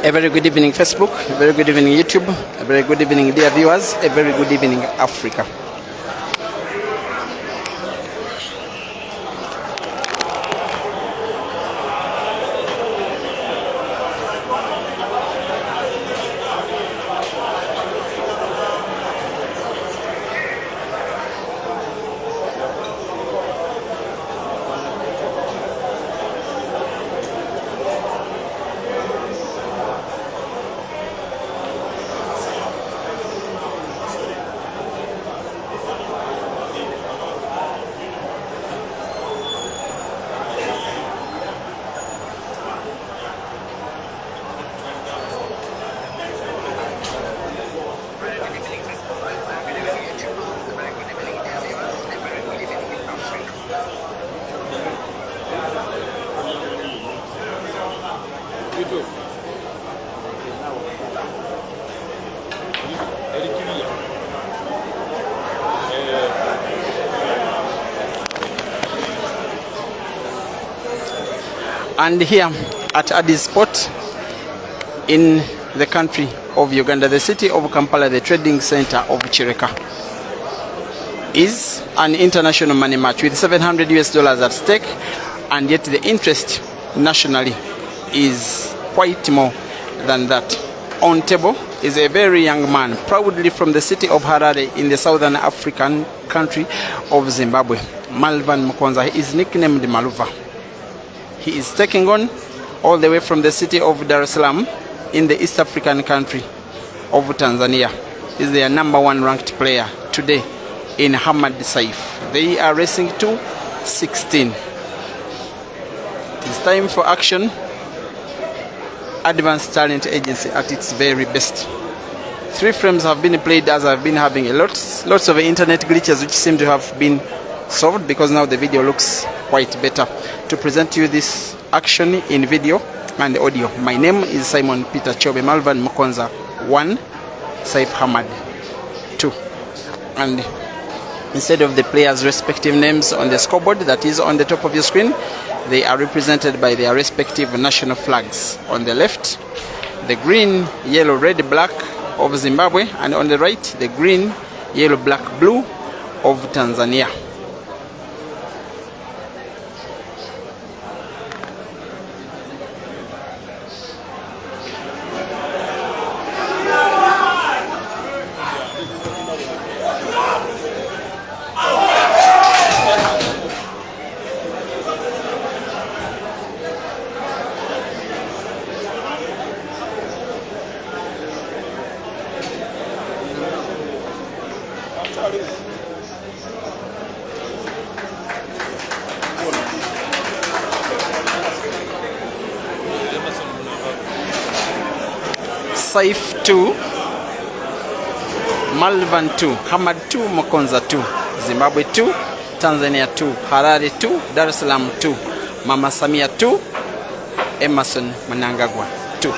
A very good evening, Facebook. A very good evening, YouTube. A very good evening, dear viewers. A very good evening, Africa. And here at Addis Port in the country of Uganda, the city of Kampala, the trading center of Chireka, is an international money match with $700 at stake, and yet the interest nationally is quite more than that. On table is a very young man, proudly from the city of Harare in the southern African country of Zimbabwe, Malvan Mukonza. He is nicknamed Maluva. He is taking on all the way from the city of Dar es Salaam in the East African country of Tanzania. He is their #1 ranked player today in Hamad Seif. They are racing to 16. It is time for action. Advanced Talent Agency at its very best. 3 frames have been played as I've been having lots of internet glitches which seem to have been solved, because now the video looks quite better. To present you this action in video and audio, my name is Simon Peter Chobe. Malvan Mukonza 1, Seif Hamad 2. And instead of the players' respective names on the scoreboard that is on the top of your screen, they are represented by their respective national flags. On the left, the green, yellow, red, black of Zimbabwe, and on the right, the green, yellow, black, blue of Tanzania. Seif 2, Malvan 2, Hamad 2, Mukonza 2, Zimbabwe 2, Tanzania 2, Harare 2, Dar es Salaam 2, Mama Samia 2, Emerson Mnangagwa 2.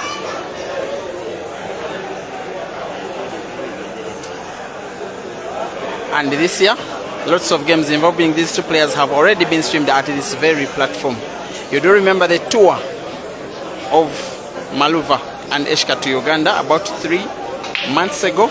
And this year, lots of games involving these 2 players have already been streamed at this very platform. You do remember the tour of Maluva and Eshka to Uganda about 3 months ago,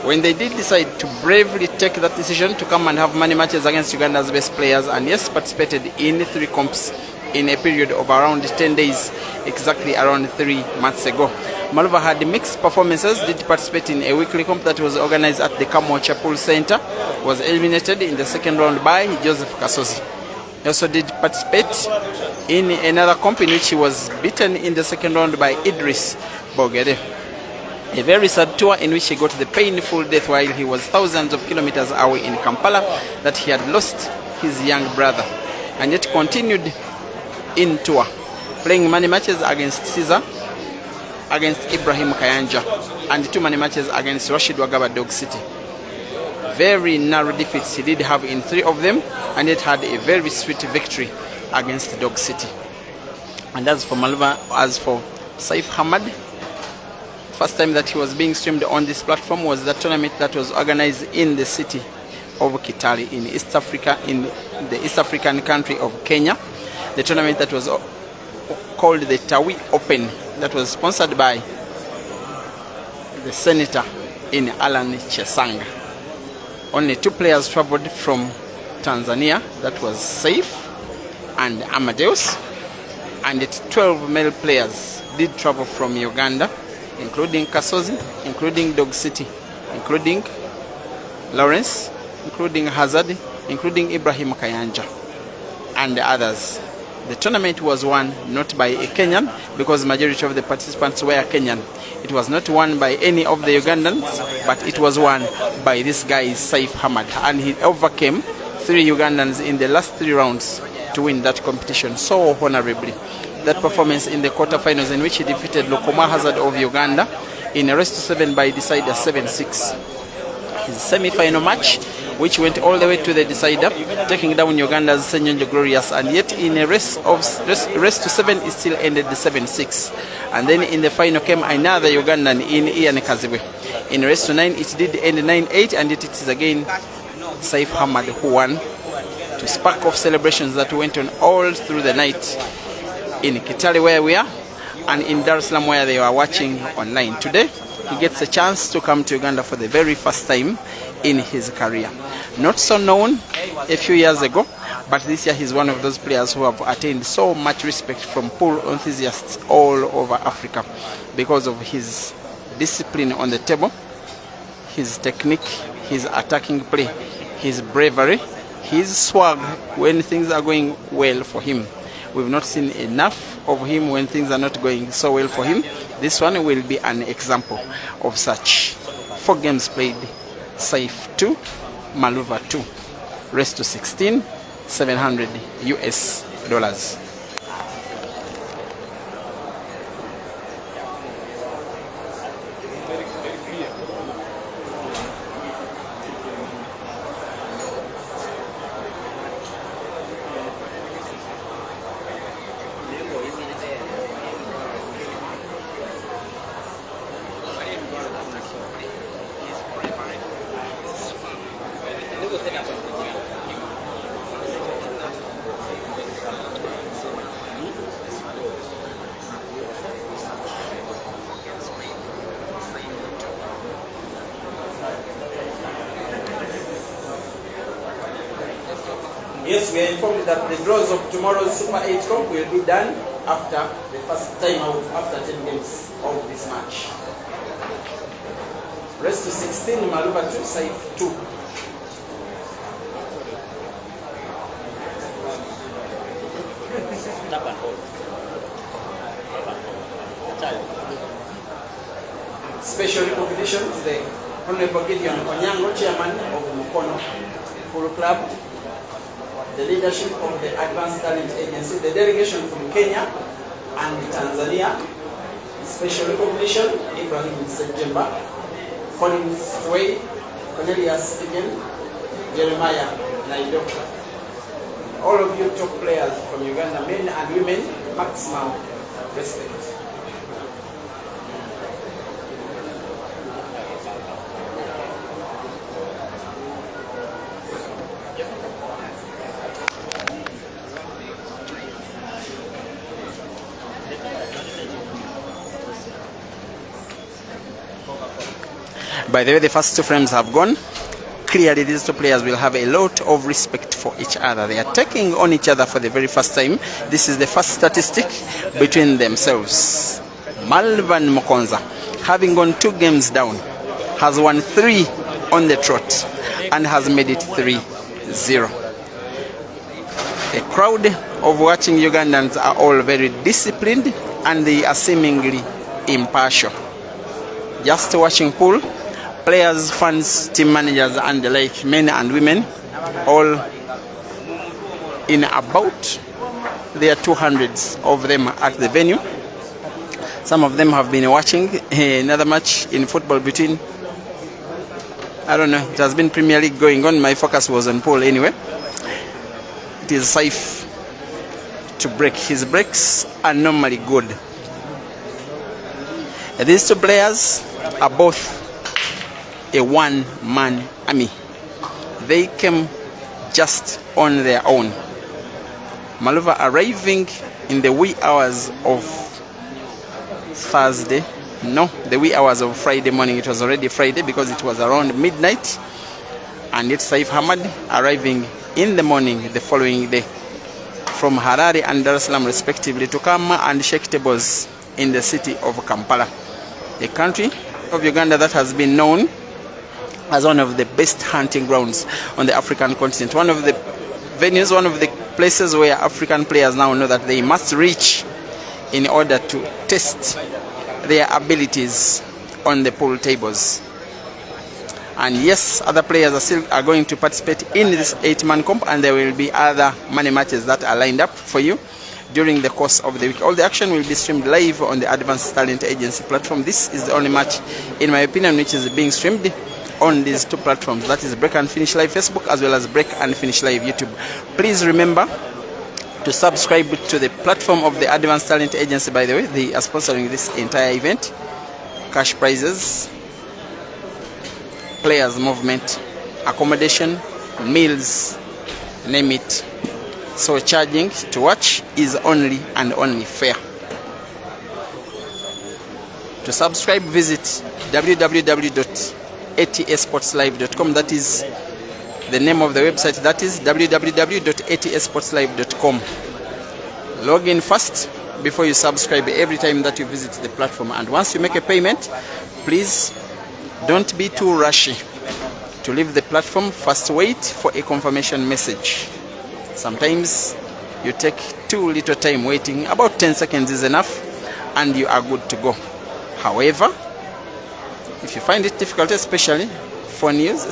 when they did decide to bravely take that decision to come and have money matches against Uganda's best players, and yes, participated in 3 comps in a period of around 10 days, exactly around 3 months ago. Maluva had mixed performances, did participate in a weekly comp that was organized at the Kamo Chapul Center, was eliminated in the second round by Joseph Kasozi. He also did participate in another comp in which he was beaten in the second round by Idris Bogere. A very sad tour in which he got the painful death while he was thousands of kilometers away in Kampala, that he had lost his young brother, and yet continued in tour, playing money matches against Caesar, against Ibrahim Kayanja, and 2 money matches against Rashid Wagaba Dog City. Very narrow defeats he did have in 3 of them, and yet had a very sweet victory against Dog City. And as for Maluva, as for Seif Hamad, first time that he was being streamed on this platform was the tournament that was organized in the city of Kitale in East Africa, in the East African country of Kenya. The tournament that was called the Tawi Open that was sponsored by the senator in Alan Chesanga. Only 2 players traveled from Tanzania, that was Seif and Amadeus, and 12 male players did travel from Uganda, including Kasozi, including Dog City, including Lawrence, including Hazard, including Ibrahim Kayanja, and others. The tournament was won not by a Kenyan, because the majority of the participants were Kenyan. It was not won by any of the Ugandans, but it was won by this guy Seif Hamad, and he overcame 3 Ugandans in the last 3 rounds to win that competition so honorably. That performance in the quarterfinals, in which he defeated Lokoma Hazard of Uganda in a race to 7 by decider 7-6. His semi-final match, which went all the way to the decider, taking down Uganda's Senyonjo Glorious, and yet in a race to 7 it still ended the 7-6. And then in the final came another Ugandan in Ian Kaziwe. In race to 9 it did end 9-8, and it is again Seif Hamad who won, to spark off celebrations that went on all through the night in Kitale, where we are, and in Dar es Salaam, where they were watching online. Today he gets a chance to come to Uganda for the very first time in his career. Not so known a few years ago, but this year he's one of those players who have attained so much respect from pool enthusiasts all over Africa because of his discipline on the table, his technique, his attacking play, his bravery, his swag when things are going well for him. We've not seen enough of him when things are not going so well for him. This one will be an example of such. 4 games played, Seif 2, Maluva 2. Race to 16, $700. Yes, we are informed that the draws of tomorrow's Super 8 Cup will be done after the first time out, after 10 games of this match. Race to 16, Maluva 2, Seif 2. Special recognition to the Honorable Gideon Onyango, Chairman of Mukono Polo Club, the leadership of the Advanced Talent Agency, the delegation from Kenya and Tanzania. Special recognition, Ibrahim Sejemba, Colin Sway, Cornelius Stephen, Jeremiah Naidoka. All of you top players from Uganda, men and women, maximum respect. By the way, the first 2 frames have gone. Clearly, these 2 players will have a lot of respect for each other. They are taking on each other for the very first time. This is the first statistic between themselves. Malvan Mokonza, having gone 2 games down, has won 3 on the trot and has made it 3-0. A crowd of watching Ugandans are all very disciplined and they are seemingly impartial. Just watching pool, players, fans, team managers and the like, men and women, all in about, there are 200s of them at the venue. Some of them have been watching another match in football between, I don't know, it has been Premier League going on. My focus was on pool anyway. It is Seif to break. His breaks are normally good. These 2 players are both a one-man army. They came just on their own. Maluva arriving in the wee hours of Thursday. No, the wee hours of Friday morning. It was already Friday because it was around midnight. And it's Seif Hamad arriving in the morning the following day from Harare and Dar es Salaam respectively to come and shake tables in the city of Kampala, a country of Uganda that has been known as one of the best hunting grounds on the African continent. One of the venues, one of the places where African players now know that they must reach in order to test their abilities on the pool tables. And yes, other players are going to participate in this 8-man comp, and there will be other money matches that are lined up for you during the course of the week. All the action will be streamed live on the Advanced Talent Agency platform. This is the only match, in my opinion, which is being streamed on these two platforms. That is Break and Finish Live Facebook as well as Break and Finish Live YouTube. Please remember to subscribe to the platform of the Advanced Talent Agency. By the way, they are sponsoring this entire event. Cash prizes, players movement, accommodation, meals, name it. So charging to watch is only and only fair. To subscribe, visit www.atsportslive.com. That is the name of the website. That is www.atsportslive.com. Log in first before you subscribe every time that you visit the platform. And once you make a payment, please don't be too rushy to leave the platform. First wait for a confirmation message. Sometimes you take too little time waiting. About 10 seconds is enough and you are good to go. However, if you find it difficult, especially for news,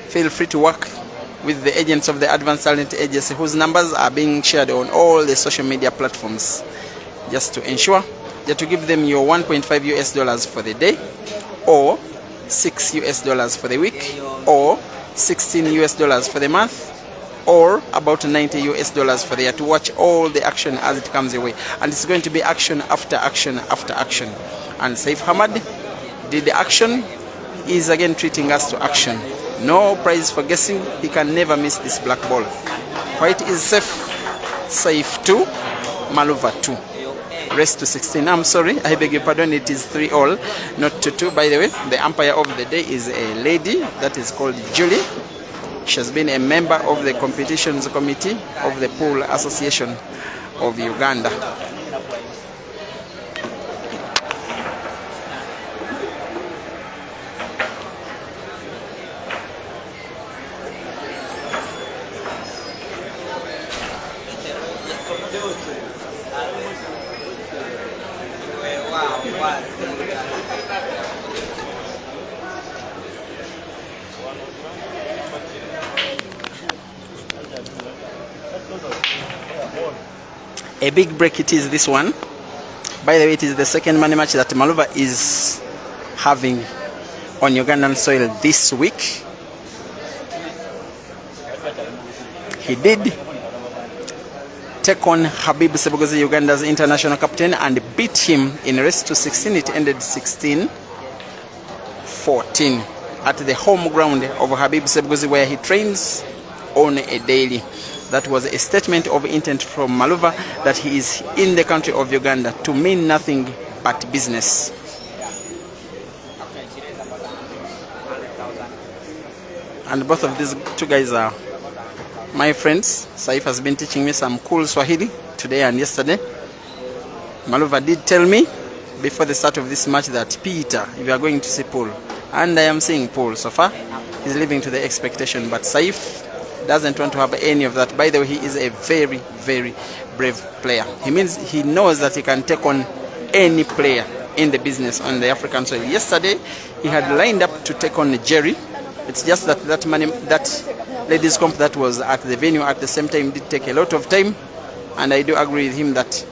feel free to work with the agents of the Advanced Talent Agency, whose numbers are being shared on all the social media platforms, just to ensure that you give them your $1.5 for the day, or $6 for the week, or $16 for the month, or about $90 for the year, to watch all the action as it comes your way. And it's going to be action after action after action. And Seif Hamad did the action. He is again treating us to action. No prize for guessing. He can never miss this black ball. White is Seif. Seif 2, Maluva 2. Rest to 16. I'm sorry, I beg your pardon. It is 3-all, not 2-2. By the way, the umpire of the day is a lady that is called Julie. She has been a member of the competitions committee of the Pool Association of Uganda. A big break it is, this one. By the way, it is the second money match that Maluva is having on Ugandan soil this week. He did take on Habib Sebugozi, Uganda's international captain, and beat him in race to 16. It ended 16-14 at the home ground of Habib Sebugozi, where he trains on a daily. That was a statement of intent from Maluva that he is in the country of Uganda to mean nothing but business. And both of these two guys are my friends. Seif has been teaching me some cool Swahili today and yesterday. Maluva did tell me before the start of this match that, Peter, if you are going to see Pool, and I am seeing Pool so far, he's living to the expectation. But Seif doesn't want to have any of that. By the way, he is a very, very brave player. He knows that he can take on any player in the business on the African soil. Yesterday, he had lined up to take on Jerry. It's just that that ladies' comp that was at the venue at the same time did take a lot of time. And I do agree with him that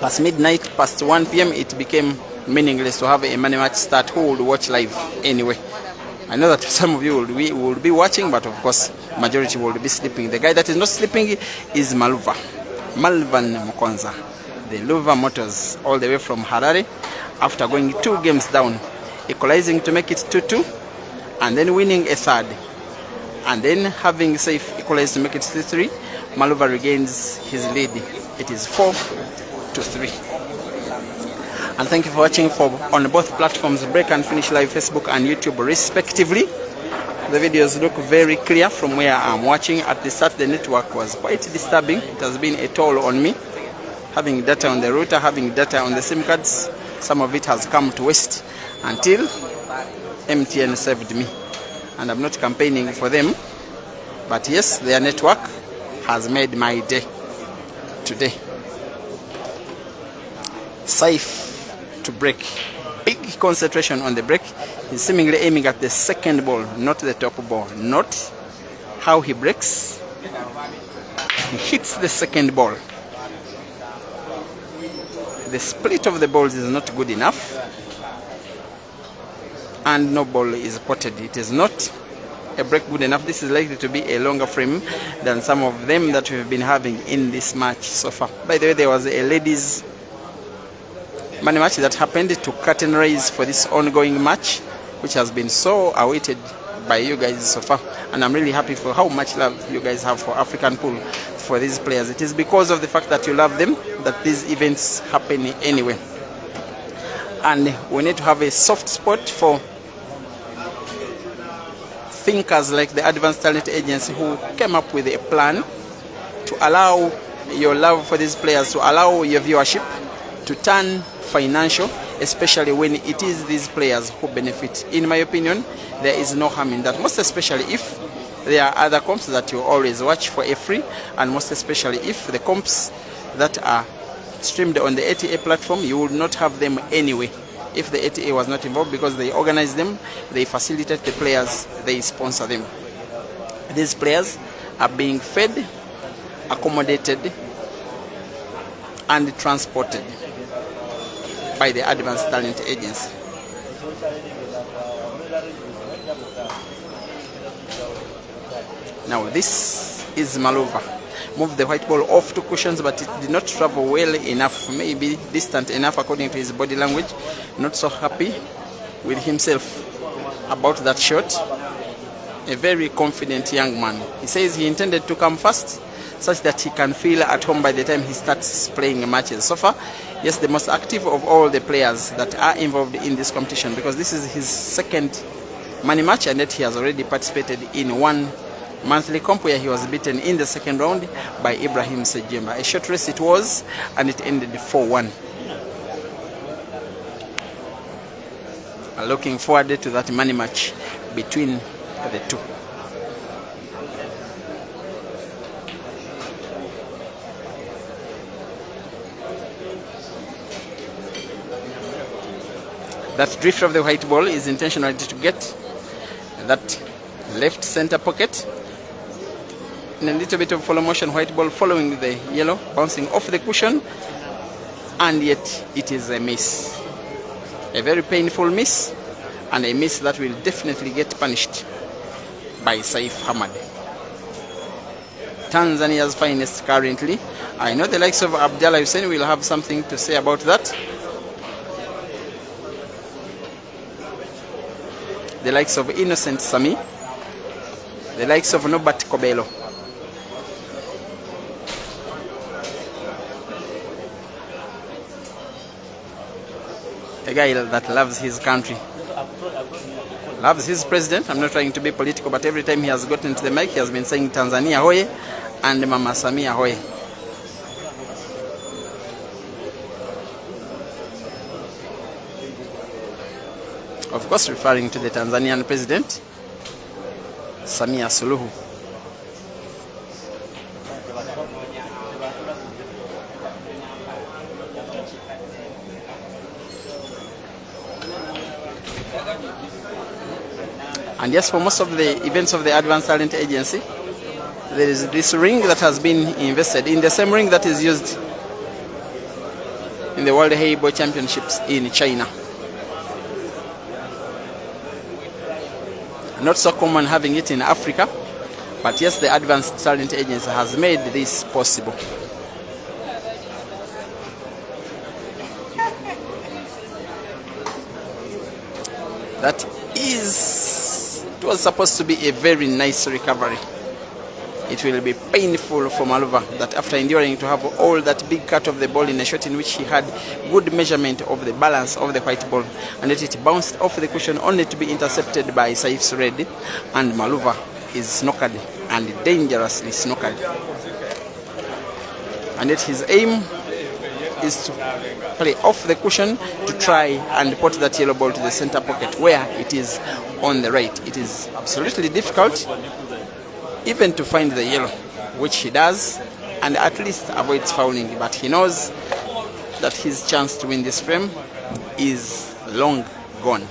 past midnight, past 1 p.m., it became meaningless to have a money match start. Who would watch live anyway? I know that some of you will be watching, but of course, majority will be sleeping. The guy that is not sleeping is Maluva. Malvan Mukonza, the Luva Motors, all the way from Harare, after going 2 games down, equalizing to make it 2-2, and then winning a third, and then having Seif equalize to make it 3-3, Maluva regains his lead. It is 4-3. And thank you for watching on both platforms, Break and Finish Live, Facebook and YouTube respectively. The videos look very clear from where I'm watching. At the start, the network was quite disturbing. It has been a toll on me. Having data on the router, having data on the SIM cards, some of it has come to waste until MTN saved me. And I'm not campaigning for them, but yes, their network has made my day today. Seif to break. Big concentration on the break. He's seemingly aiming at the second ball, not the top ball. Not how he breaks. He hits the second ball. The split of the balls is not good enough, and no ball is potted. It is not a break good enough. This is likely to be a longer frame than some of them that we've been having in this match so far. By the way, there was a ladies' money match that happened to curtain raise for this ongoing match, which has been so awaited by you guys so far, and I'm really happy for how much love you guys have for African pool, for these players. It is because of the fact that you love them that these events happen anyway, and we need to have a soft spot for thinkers like the Advanced Talent Agency, who came up with a plan to allow your love for these players, to allow your viewership to turn financial, especially when it is these players who benefit. In my opinion, there is no harm in that, most especially if there are other comps that you always watch for a free, and most especially if the comps that are streamed on the ATA platform, you would not have them anyway if the ATA was not involved, because they organize them, they facilitate the players, they sponsor them. These players are being fed, accommodated, and transported by the Advanced Talent Agency. Now this is Maluva. Moved the white ball off to cushions, but it did not travel well enough, maybe distant enough according to his body language. Not so happy with himself about that shot. A very confident young man. He says he intended to come first, such that he can feel at home by the time he starts playing matches. So far, yes, the most active of all the players that are involved in this competition, because this is his second money match, and yet he has already participated in one monthly comp where he was beaten in the second round by Ibrahim Sejemba. A short race it was, and it ended 4-1. Looking forward to that money match between the two. That drift of the white ball is intentional to get that left center pocket. In a little bit of follow motion, white ball following the yellow, bouncing off the cushion, and yet it is a miss. A very painful miss, and a miss that will definitely get punished by Seif Hamad. Tanzania's finest currently. I know the likes of Abdallah Hussein will have something to say about that. The likes of Innocent Sami, the likes of Nobat Kobelo. A guy that loves his country, loves his president. I'm not trying to be political, but every time he has gotten to the mic, he has been saying Tanzania hoye and Mama Samia hoye. Of course, referring to the Tanzanian president, Samia Suluhu. And yes, for most of the events of the Advanced Talent Agency, there is this ring that has been invested in the same ring that is used in the World Heibo Championships in China. Not so common having it in Africa, but yes, the Advanced Talent Agency has made this possible. It was supposed to be a very nice recovery. it will be painful for Maluva that after enduring to have all that big cut of the ball in a shot in which he had good measurement of the balance of the white ball, and yet it bounced off the cushion only to be intercepted by Seif's red, and Maluva is snookered, and dangerously snookered. And yet his aim is to play off the cushion to try and put that yellow ball to the center pocket where it is on the right. It is absolutely difficult even to find the yellow, which he does, and at least avoids fouling, but he knows that his chance to win this frame is long gone.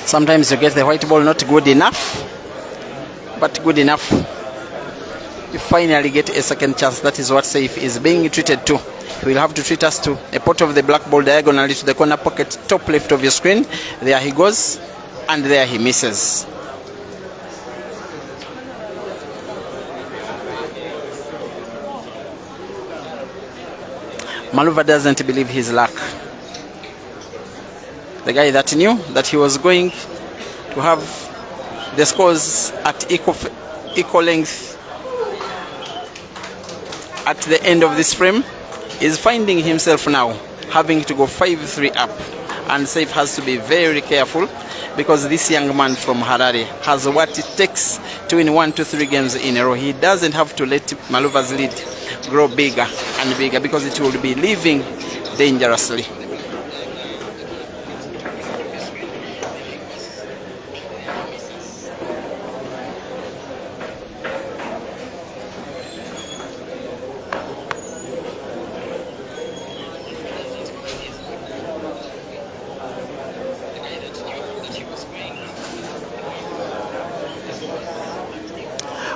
Sometimes you get the white ball not good enough, but good enough. You finally get a second chance. That is what Seif is being treated to. He will have to treat us to a pot of the black ball diagonally to the corner pocket, top left of your screen. There he goes, and there he misses. Maluva doesn't believe his luck. The guy that knew that he was going to have the scores at equal length at the end of this frame is finding himself now having to go 5-3 up, and Seif has to be very careful because this young man from Harare has what it takes to win 1, 2, 3 games in a row. He doesn't have to let Maluva's lead grow bigger and bigger because it will be leaving dangerously.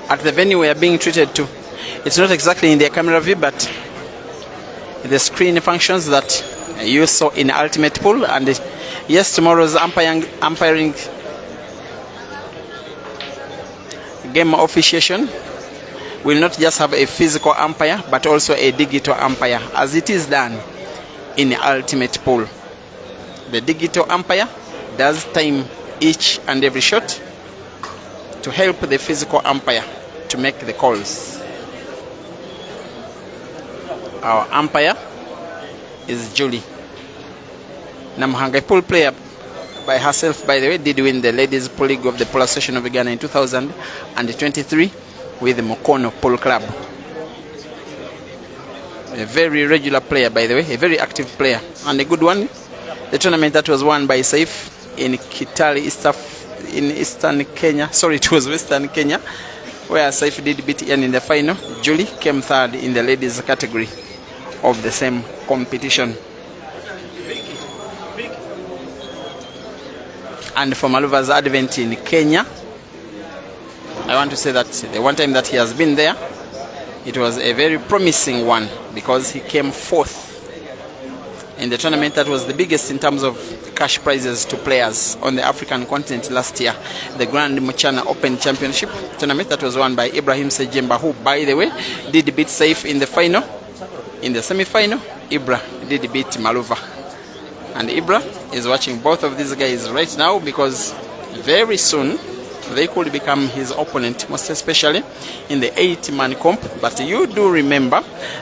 At the venue we are being treated to, it's not exactly in their camera view, but the screen functions that you saw in Ultimate Pool. And yes, tomorrow's umpiring game officiation will not just have a physical umpire, but also a digital umpire, as it is done in Ultimate Pool. The digital umpire does time each and every shot to help the physical umpire to make the calls. Our umpire is Julie Namuhanga, a pool player by herself, by the way, did win the Ladies Pool League of the Pool Association of Ghana in 2023 with the Mokono Pool Club. A very regular player, by the way, a very active player, and a good one. The tournament that was won by Seif in Kitale, in Eastern Kenya. Sorry, it was Western Kenya, where Seif did beat Ian in the final. Julie came third in the ladies category of the same competition. And for Maluva's advent in Kenya, I want to say that the one time that he has been there, it was a very promising one, because he came fourth in the tournament that was the biggest in terms of cash prizes to players on the African continent last year, the Grand Muchana Open Championship tournament that was won by Ibrahim Sejemba, who, by the way, did beat Seif in the final. In the semi-final, Ibra did beat Maluva. And Ibra is watching both of these guys right now, because very soon they could become his opponent, most especially in the 8-man comp. But you do remember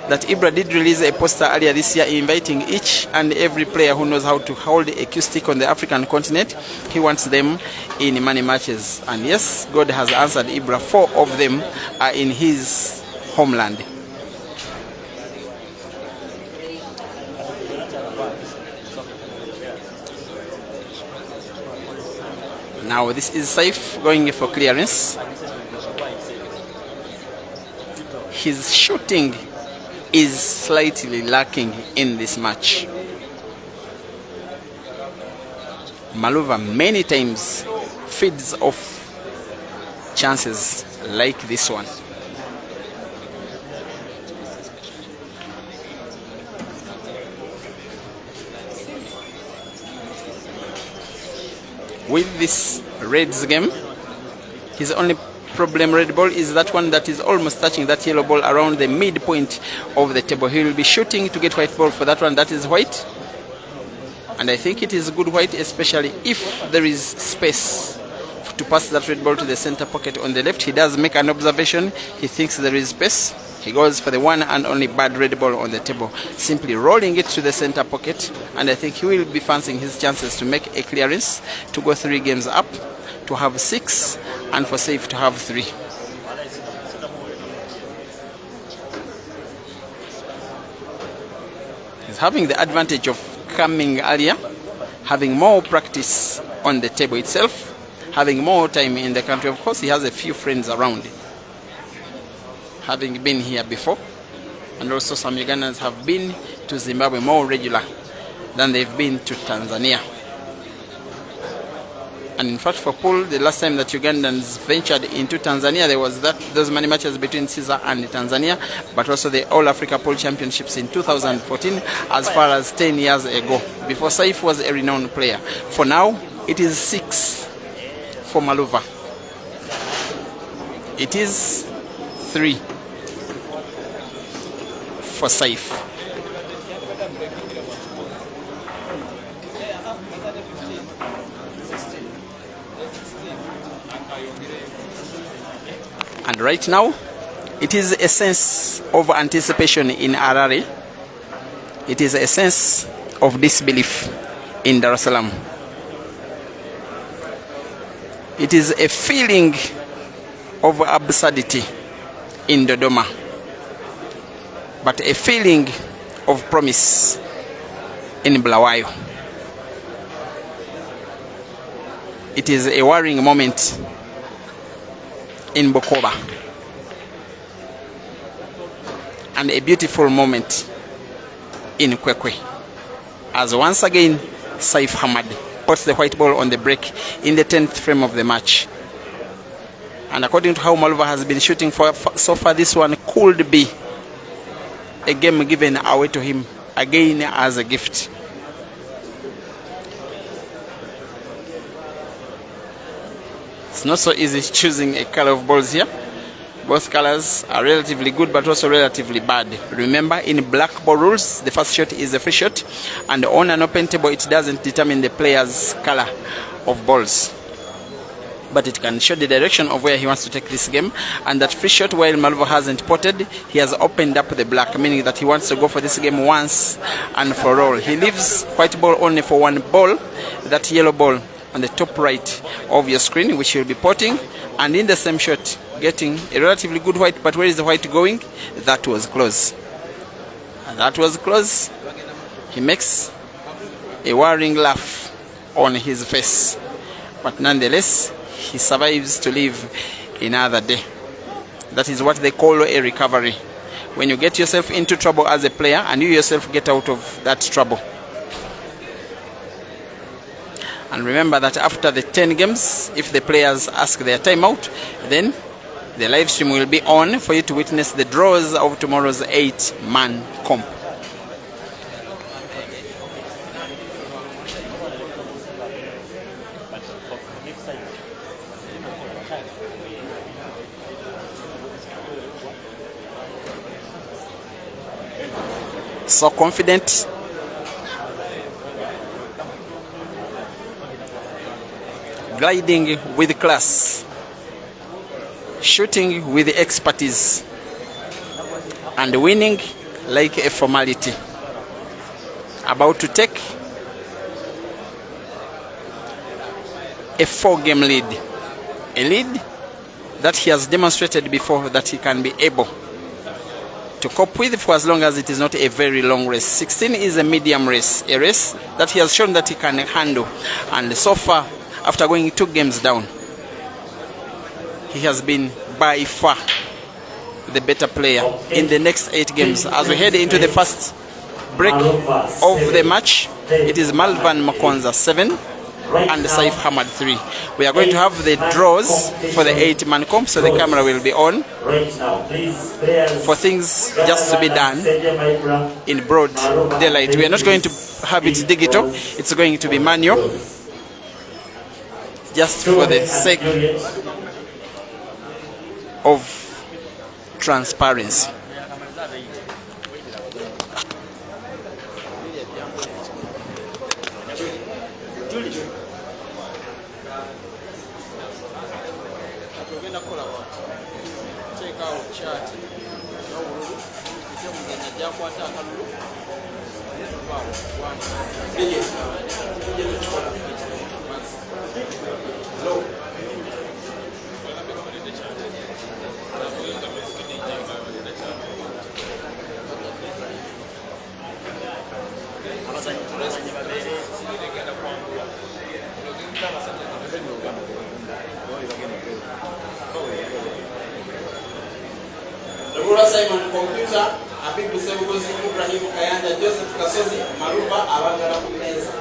that Ibra did release a poster earlier this year inviting each and every player who knows how to hold a cue stick on the African continent. He wants them in money matches. And yes, God has answered Ibra. 4 of them are in his homeland. Now this is Seif going for clearance. His shooting is slightly lacking in this match. Maluva many times feeds off chances like this one. With this Reds game, his only problem, red ball, is that one that is almost touching that yellow ball around the midpoint of the table. He will be shooting to get white ball for that one. That is white, and I think it is good white, especially if there is space to pass that red ball to the center pocket on the left. He does make an observation. He thinks there is space. He goes for the one and only bad red ball on the table, simply rolling it to the center pocket, and I think he will be fancying his chances to make a clearance, to go 3 games up, to have 6, and for Seif to have 3. He's having the advantage of coming earlier, having more practice on the table itself, having more time in the country. Of course, he has a few friends around, having been here before, and also some Ugandans have been to Zimbabwe more regular than they've been to Tanzania. And in fact, for pool, the last time that Ugandans ventured into Tanzania, there was those many matches between Caesar and Tanzania, but also the All Africa Pool Championships in 2014, as far as 10 years ago, before Seif was a renowned player. For now, it is 6 for Maluva. It is 3 for Seif. And right now, it is a sense of anticipation in Harare. It is a sense of disbelief in Dar es Salaam. It is a feeling of absurdity in Dodoma, but a feeling of promise in Bulawayo. It is a worrying moment in Bukoba, and a beautiful moment in Kwekwe, as once again Seif Hamad puts the white ball on the break in the 10th frame of the match. And according to how Maluva has been shooting so far, this one could be a game given away to him again as a gift. It's not so easy choosing a color of balls here. Both colors are relatively good, but also relatively bad. Remember, in black ball rules, the first shot is a free shot, and on an open table, it doesn't determine the player's color of balls. but it can show the direction of where he wants to take this game. And that free shot, while Maluva hasn't potted, he has opened up the black, meaning that he wants to go for this game once and for all. He leaves white ball only for one ball, that yellow ball on the top right of your screen, which he'll be potting, and in the same shot getting a relatively good white. But where is the white going? That was close. And that was close. He makes a worrying laugh on his face, but nonetheless he survives to live another day. That is what they call a recovery, when you get yourself into trouble as a player and you yourself get out of that trouble. And remember that after the 10 games, if the players ask their timeout, then the live stream will be on for you to witness the draws of tomorrow's 8-man comp. So confident, gliding with class, shooting with expertise, and winning like a formality. About to take a 4-game lead, a lead that he has demonstrated before that he can be able to cope with for as long as it is not a very long race. 16 is a medium race, a race that he has shown that he can handle. And so far, after going 2 games down, he has been by far the better player in the next 8 games. As we head into the first break of the match, it is Malvan Makonza 7 and Seif Hamad 3. We are going to have the draws for the 8-man comp, so the camera will be on for things just to be done in broad daylight. We are not going to have it digital, it's going to be manual, just for the sake of transparency. Simon Computer, Abibu Sebugozi, Ibrahim Kayanda, Joseph Kasozi, Maluva, Abangara Kumeza.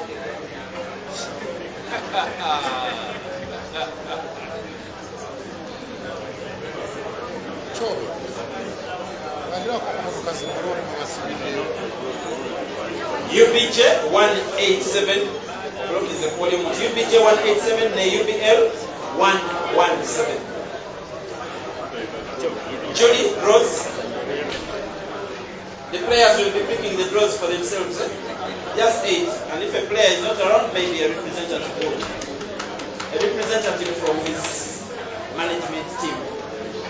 UBJ 187, block is the volume. UBJ 187, UBL 117. Julie draws. The players will be picking the draws for themselves. Just 8. And if a player is not around, maybe a representative from his management team.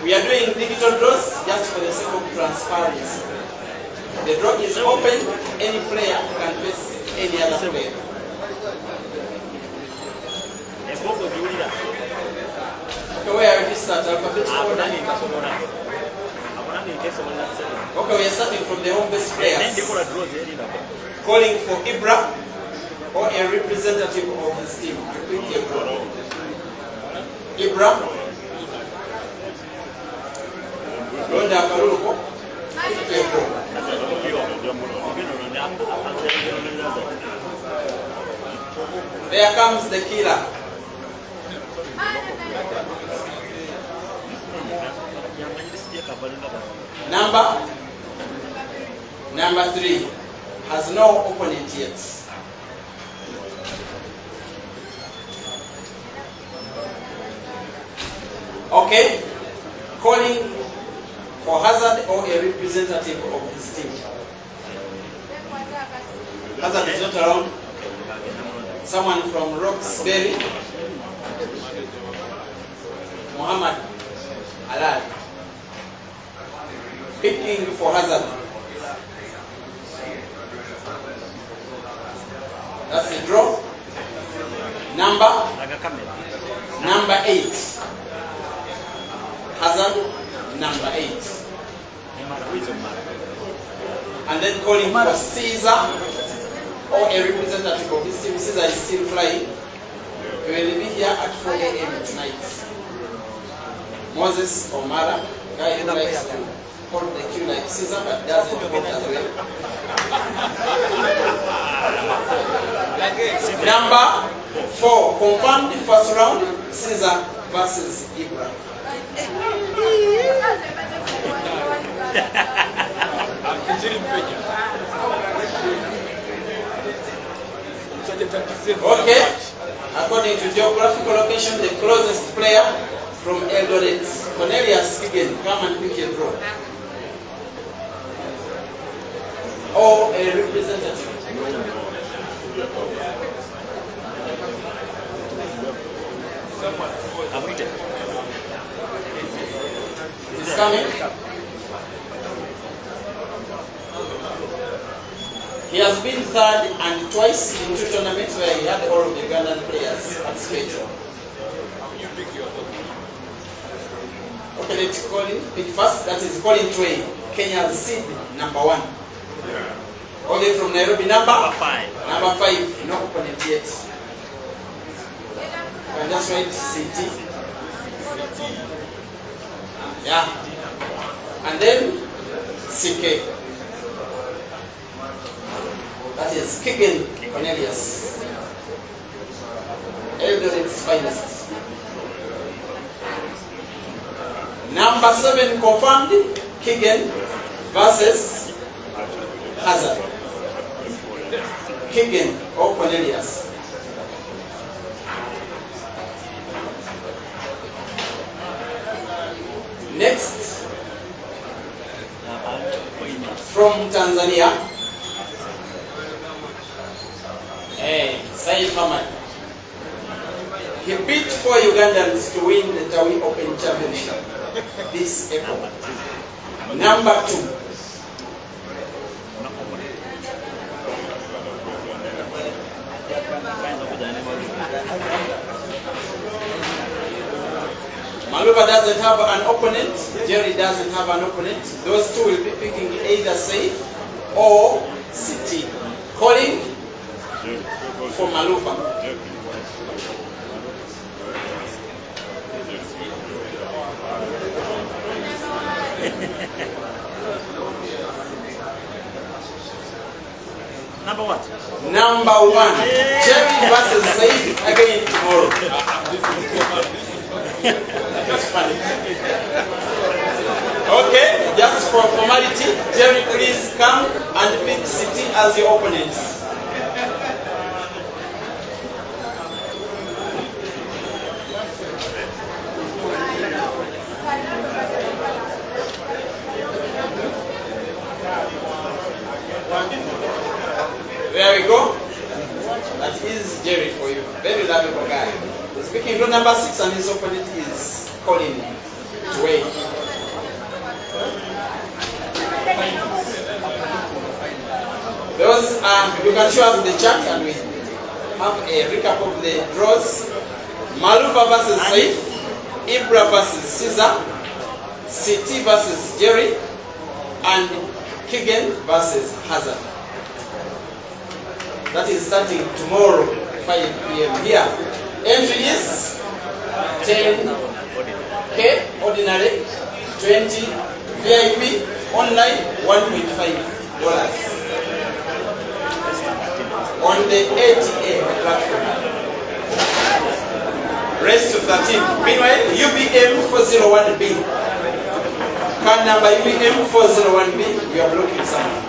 We are doing digital draws just for the sake of transparency. The draw is open, any player can face any other player. Okay, where are we start? Alphabetical order. Okay, we are starting from the home base players. Calling for Ibra or a representative of his team. Ibra. Ronda Karuko. There comes the killer. Number 3 has no opponent yet. Okay, calling for Hazard or a representative of his team. Hazard is not around. Someone from Roxbury. Muhammad Alal. Picking for Hazard. That's the draw. Number 8. Hazard, number 8. And then calling for Caesar or a representative of this team. Caesar is still flying. We will be here at 4 a.m. tonight. Moses Omara, guy who likes to hold the queue like Caesar but doesn't hold as well. Number 4, confirmed the first round, Caesar versus Ibra. Okay, according to geographical location, the closest player from Eldoret, Cornelius Kigen, come and pick your draw. Or a representative. It's coming. He has been third and twice in 2 tournaments where he had all of the Ugandan players participating. Okay, let's call him. Pick first. That is Colin Tway, Kenya's seed number 1. Okay, from Nairobi, number 5. Number 5, no opponent yet. And that's right, CT. Yeah. And then CK. That is Kigen Cornelius. Eldoret's finest. Number 7 confirmed, Kigen versus Hazard. Kigen or Cornelius. Next, from Tanzania, Seif. He beat 4 Ugandans to win the Tawi Open Championship this April. Number 2. Maluva doesn't have an opponent, Jerry doesn't have an opponent. Those two will be picking either Seif or CT. Calling for Maluva. Number what? Number 1. Jerry versus Seif again tomorrow. That's funny. Okay, just for formality, Jerry, please come and pick City as your opponent. There we go. That is Jerry for you. Very lovable guy. He's picking draw number 6 and his opponent is Colin Tway. Those you can show us the chart and we have a recap of the draws. Maluva versus Seif, Ibra versus Caesar, CT versus Jerry, and Kigen versus Hazard. That is starting tomorrow, 5 p.m. here. Entry is 10K ordinary, 20 VIP, online $1.5 on the ATA platform. Rest of the team. Meanwhile, UBM 401B. Card number UBM 401B. You are blocking something.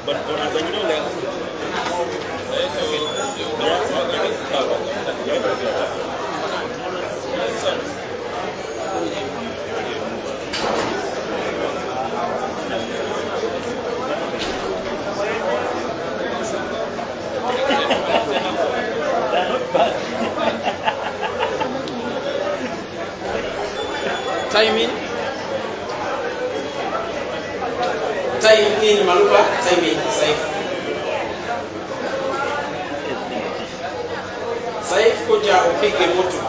But Time in. Time in Maluva, time in Seif. Seif kuja upige moto.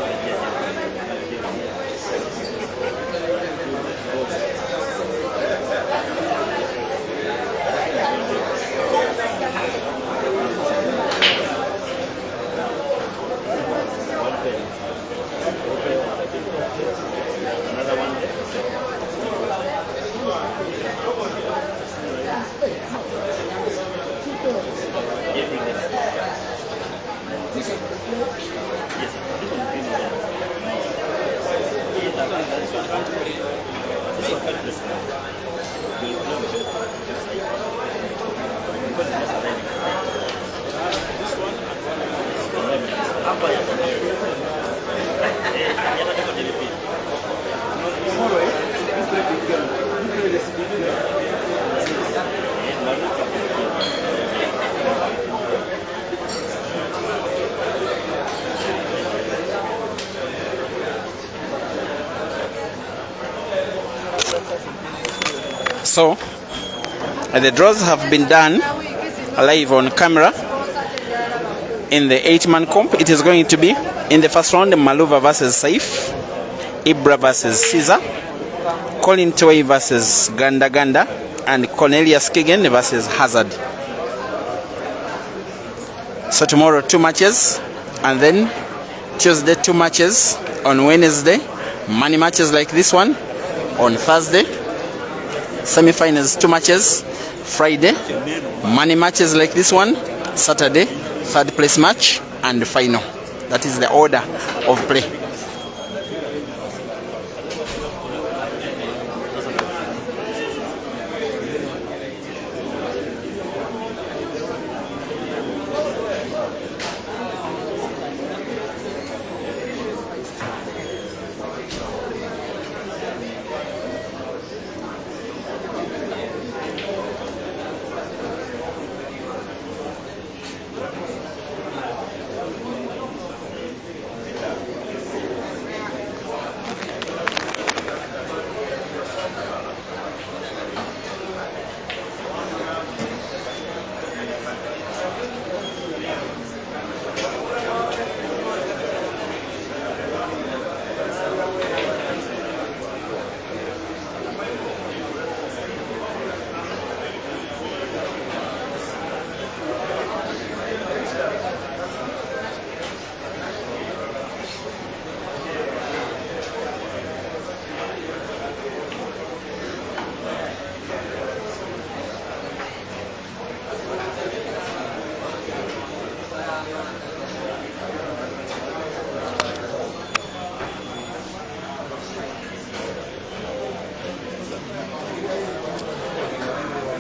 So the draws have been done live on camera in the 8-man comp. It is going to be in the first round Maluva versus Seif, Ibra versus Caesar, Colin Toy versus Ganda Ganda, and Cornelius Kigen versus Hazard. So tomorrow 2 matches, and then Tuesday 2 matches, on Wednesday money matches like this one, on Thursday semi-finals 2 matches, Friday money matches like this one, Saturday 3rd place match, and final. That is the order of play.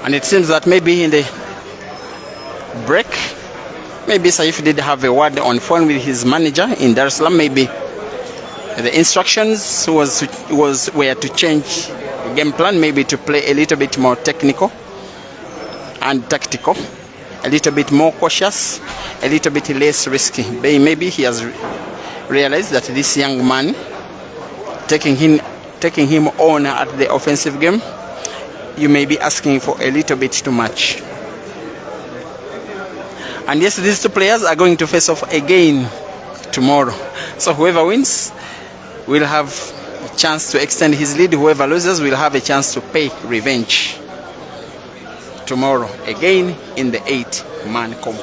And it seems that maybe in the break, maybe Seif did have a word on phone with his manager in Dar es Salaam. Maybe the instructions were to change the game plan, maybe to play a little bit more technical and tactical, a little bit more cautious, a little bit less risky. Maybe he has realized that this young man, taking him on at the offensive game, you may be asking for a little bit too much. And yes, these 2 players are going to face off again tomorrow. So whoever wins will have a chance to extend his lead. Whoever loses will have a chance to pay revenge tomorrow, again in the 8-man comp.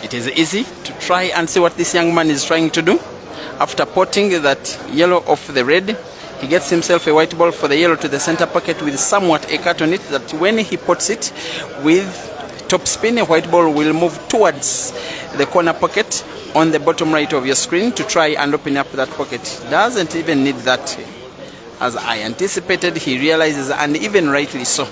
It is easy to try and see what this young man is trying to do. After potting that yellow off the red, he gets himself a white ball for the yellow to the center pocket with somewhat a cut on it, that when he pots it with top spin, a white ball will move towards the corner pocket on the bottom right of your screen to try and open up that pocket. Doesn't even need that as I anticipated, he realizes, and even rightly so,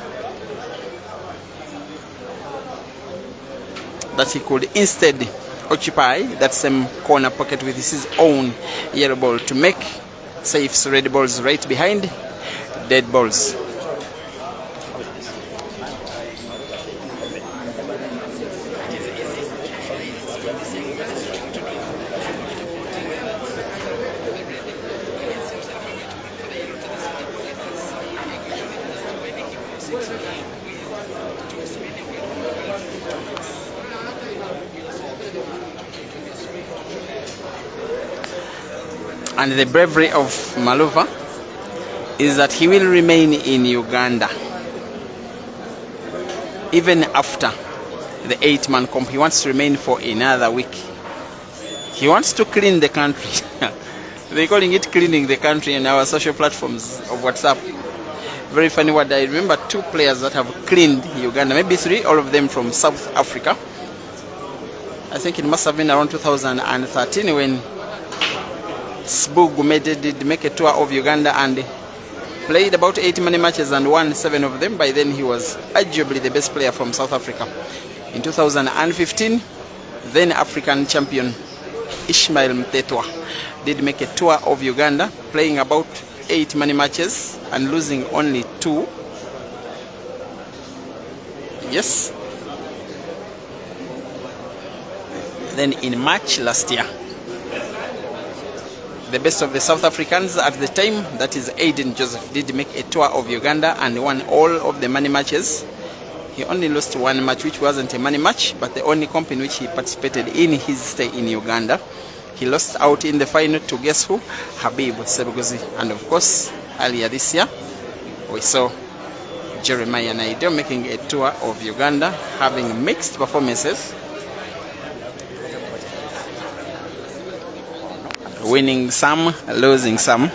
that he could instead occupy that same corner pocket with his own yellow ball to make Seif's red balls right behind dead balls. And the bravery of Maluva is that he will remain in Uganda even after the 8-man comp. He wants to remain for another week. He wants to clean the country. They're calling it cleaning the country in our social platforms of WhatsApp. Very funny word. I remember 2 players that have cleaned Uganda, maybe 3, all of them from South Africa. I think it must have been around 2013 when Sbug did make a tour of Uganda and played about 8 money matches and won 7 of them. By then he was arguably the best player from South Africa. In 2015, then African champion Ishmael Mtetwa did make a tour of Uganda, playing about 8 money matches and losing only 2. Yes. Then in March last year, the best of the South Africans at the time, that is Aiden Joseph, did make a tour of Uganda and won all of the money matches. He only lost 1 match, which wasn't a money match, but the only comp in which he participated in his stay in Uganda. He lost out in the final to, guess who? Habib Sebuguzi. And of course, earlier this year, we saw Jeremiah Naido making a tour of Uganda, having mixed performances, winning some, losing some.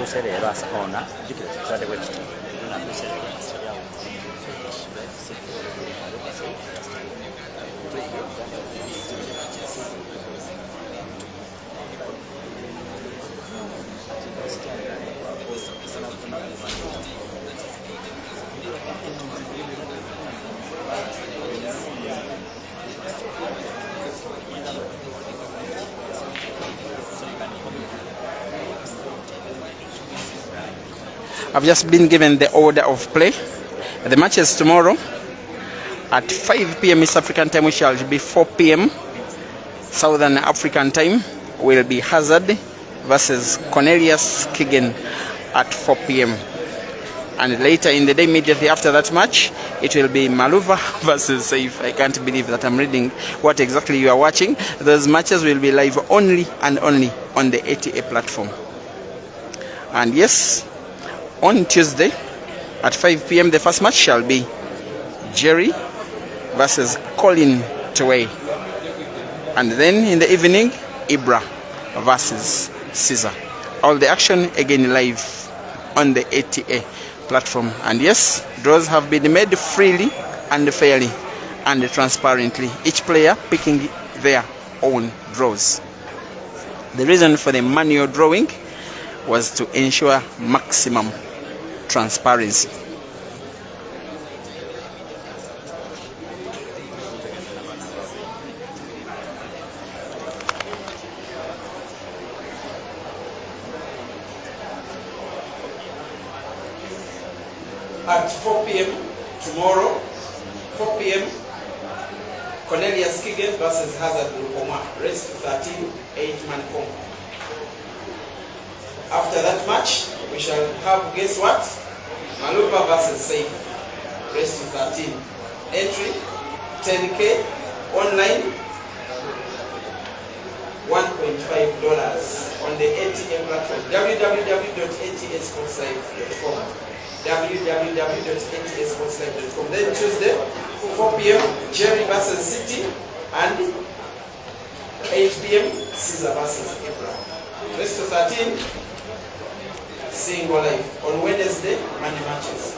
I've just been given the order of play. The matches tomorrow at 5 p.m. East African time, which shall be 4 p.m. Southern African time, will be Hazard versus Cornelius Kigen at 4 p.m. And later in the day, immediately after that match, it will be Maluva versus Seif. I can't believe that I'm reading what exactly you are watching. Those matches will be live only and only on the ATA platform. And yes, on Tuesday at 5 p.m. the first match shall be Jerry versus Colin Tway. And then in the evening, Ibra versus Caesar. All the action again live on the ATA platform. And yes, draws have been made freely and fairly and transparently, each player picking their own draws. The reason for the manual drawing was to ensure maximum transparency. At 4 p.m. tomorrow, 4 p.m. Cornelius Kigen versus Hazard Lukoma, race to 13, 8-man comp. After that match, we shall have, guess what? Maluva versus Seif, race to 13. Entry, 10K, online, $1.5 on the ATA platform, www.atasportslive.com. www.atasportslive.com. Then Tuesday, 4 p.m. Jerry versus City, and 8 p.m. Caesar versus Ibra. Rest to 13, single life. On Wednesday, money matches.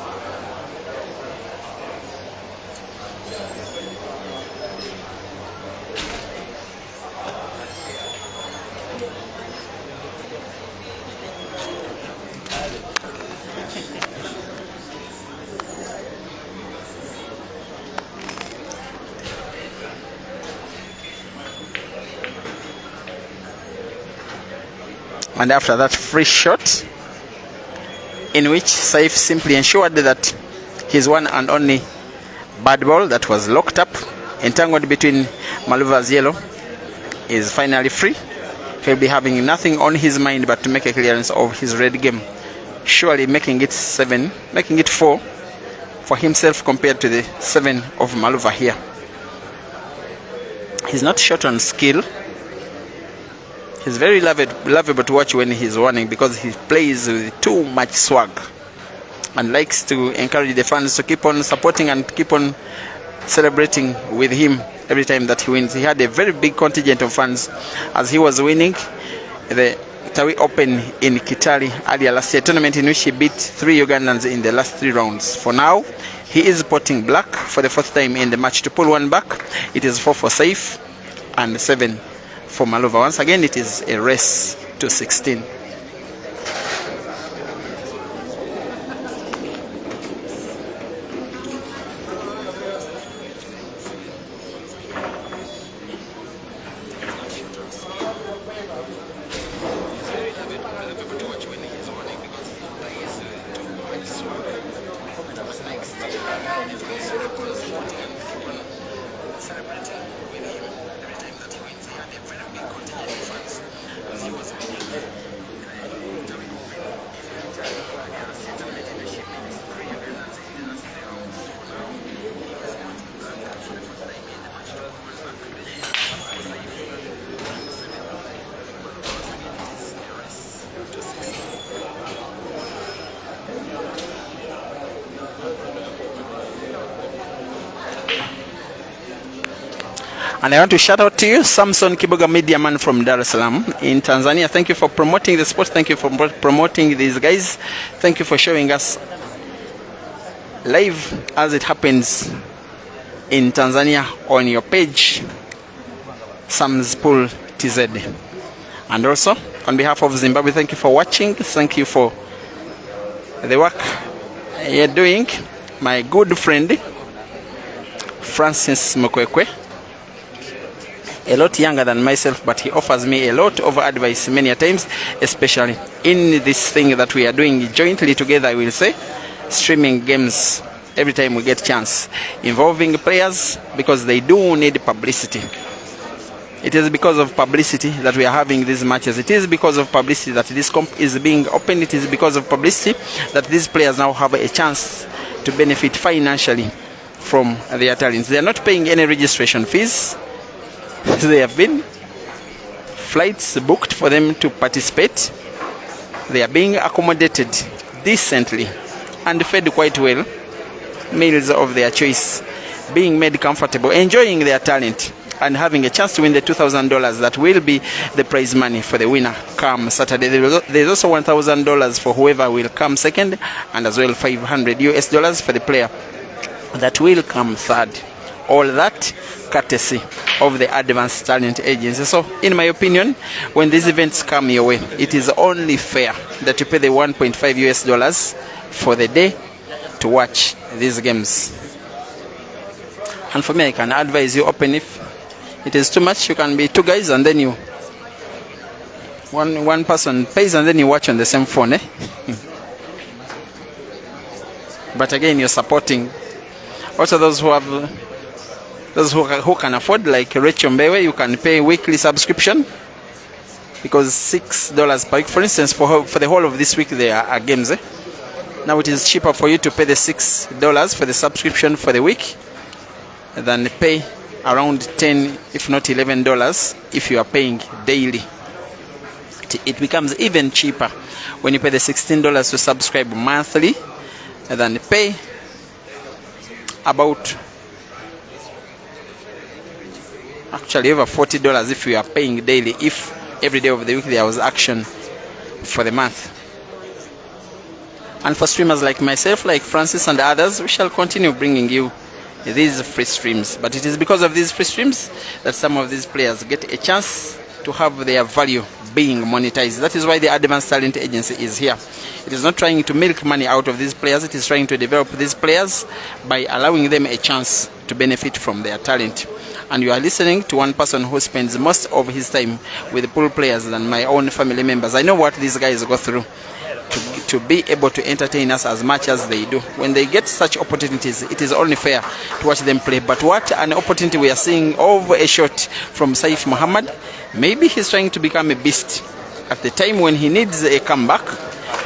And after that free shot, in which Seif simply ensured that his one and only bad ball that was locked up, entangled between Maluva's yellow, is finally free. He'll be having nothing on his mind but to make a clearance of his red game, surely making it 4 for himself compared to the 7 of Maluva here. He's not short on skill. He's very lovable to watch when he's running because he plays with too much swag and likes to encourage the fans to keep on supporting and keep on celebrating with him every time that he wins. He had a very big contingent of fans as he was winning the Tawi Open in Kitale earlier last year, tournament in which he beat 3 Ugandans in the last 3 rounds. For now, he is potting black for the 4th time in the match to pull one back. It is 4 for Seif and 7 for Maluva. Once again, it is a race to 16. And I want to shout out to you, Samson Kibuga, media man from Dar es Salaam in Tanzania. Thank you for promoting the sport. Thank you for promoting these guys. Thank you for showing us live as it happens in Tanzania on your page, Sam's Pool TZ. And also, on behalf of Zimbabwe, thank you for watching. Thank you for the work you're doing. My good friend, Francis Mukwekwe, a lot younger than myself, but he offers me a lot of advice many a times, especially in this thing that we are doing jointly together, I will say, streaming games every time we get chance, involving players because they do need publicity. It is because of publicity that we are having these matches. It is because of publicity that this comp is being opened. It is because of publicity that these players now have a chance to benefit financially from their talents. They are not paying any registration fees. There have been flights booked for them to participate. They are being accommodated decently and fed quite well. Meals of their choice, being made comfortable, enjoying their talent, and having a chance to win the $2,000 that will be the prize money for the winner come Saturday. There's also $1,000 for whoever will come second, and as well $500 for the player that will come third. All that courtesy of the Advanced Talent Agency. So, in my opinion, when these events come your way, it is only fair that you pay the $1.5 for the day to watch these games. And for me, I can advise you open. If it is too much, you can be 2 guys and then you one person pays and then you watch on the same phone, eh? But again, you're supporting also those who have who can afford, like Rachel Mbewe. You can pay weekly subscription because $6 per week, for instance, for the whole of this week there are games, eh? Now it is cheaper for you to pay the $6 for the subscription for the week than pay around $10, if not $11, if you are paying daily. It becomes even cheaper when you pay the $16 to subscribe monthly than pay about actually over $40 if you are paying daily, if every day of the week there was action for the month. And for streamers like myself, like Francis and others, we shall continue bringing you these free streams. But it is because of these free streams that some of these players get a chance to have their value being monetized. That is why the Advanced Talent Agency is here. It is not trying to milk money out of these players. It is trying to develop these players by allowing them a chance to benefit from their talent. And you are listening to one person who spends most of his time with pool players than my own family members. I know what these guys go through to be able to entertain us as much as they do. When they get such opportunities, it is only fair to watch them play. But what an opportunity we are seeing over a shot from Seif Muhammad. Maybe he's trying to become a beast at the time when he needs a comeback.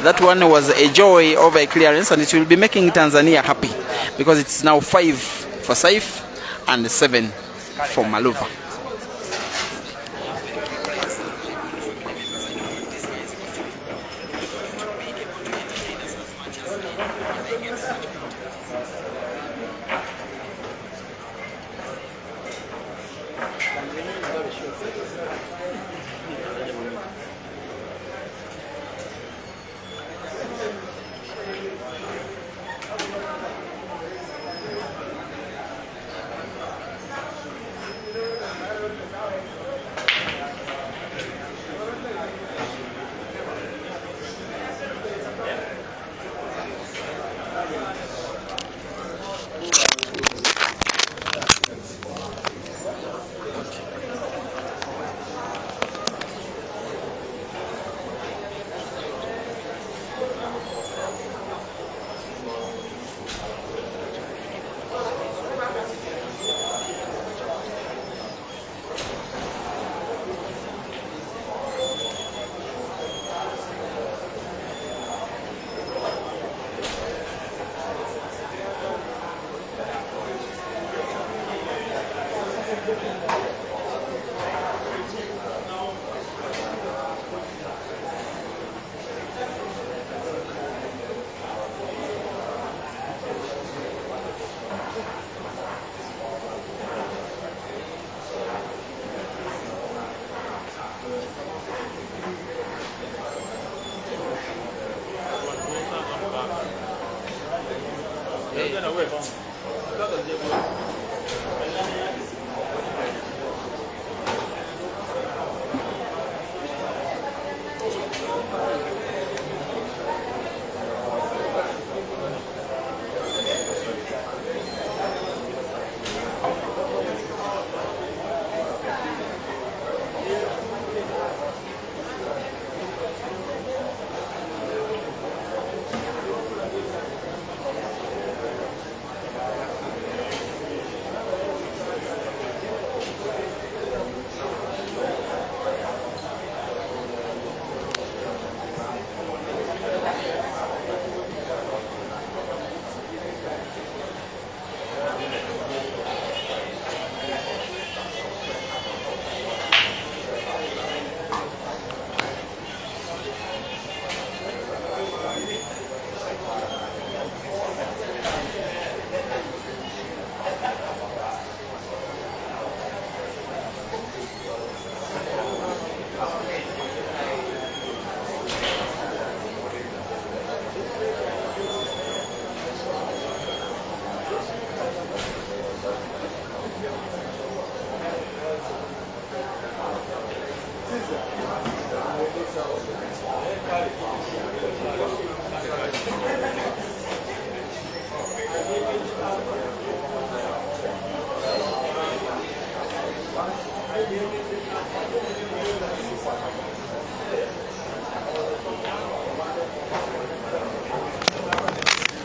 That one was a joy over a clearance, and it will be making Tanzania happy because it's now 5 for Seif and 7 for Maluva.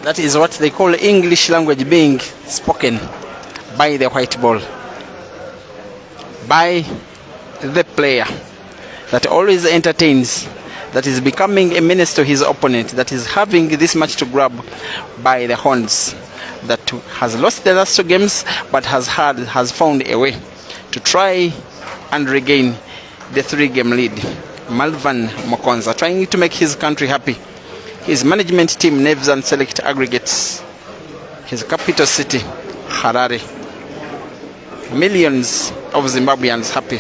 That is what they call English language being spoken by the white ball, by the player that always entertains, that is becoming a menace to his opponent, that is having this match to grab by the horns, that has lost the last 2 games but has found a way to try and regain the 3-game lead. Malvan Mokonza trying to make his country happy. His management team, Nevs and Select Aggregates, his capital city, Harare. Millions of Zimbabweans happy,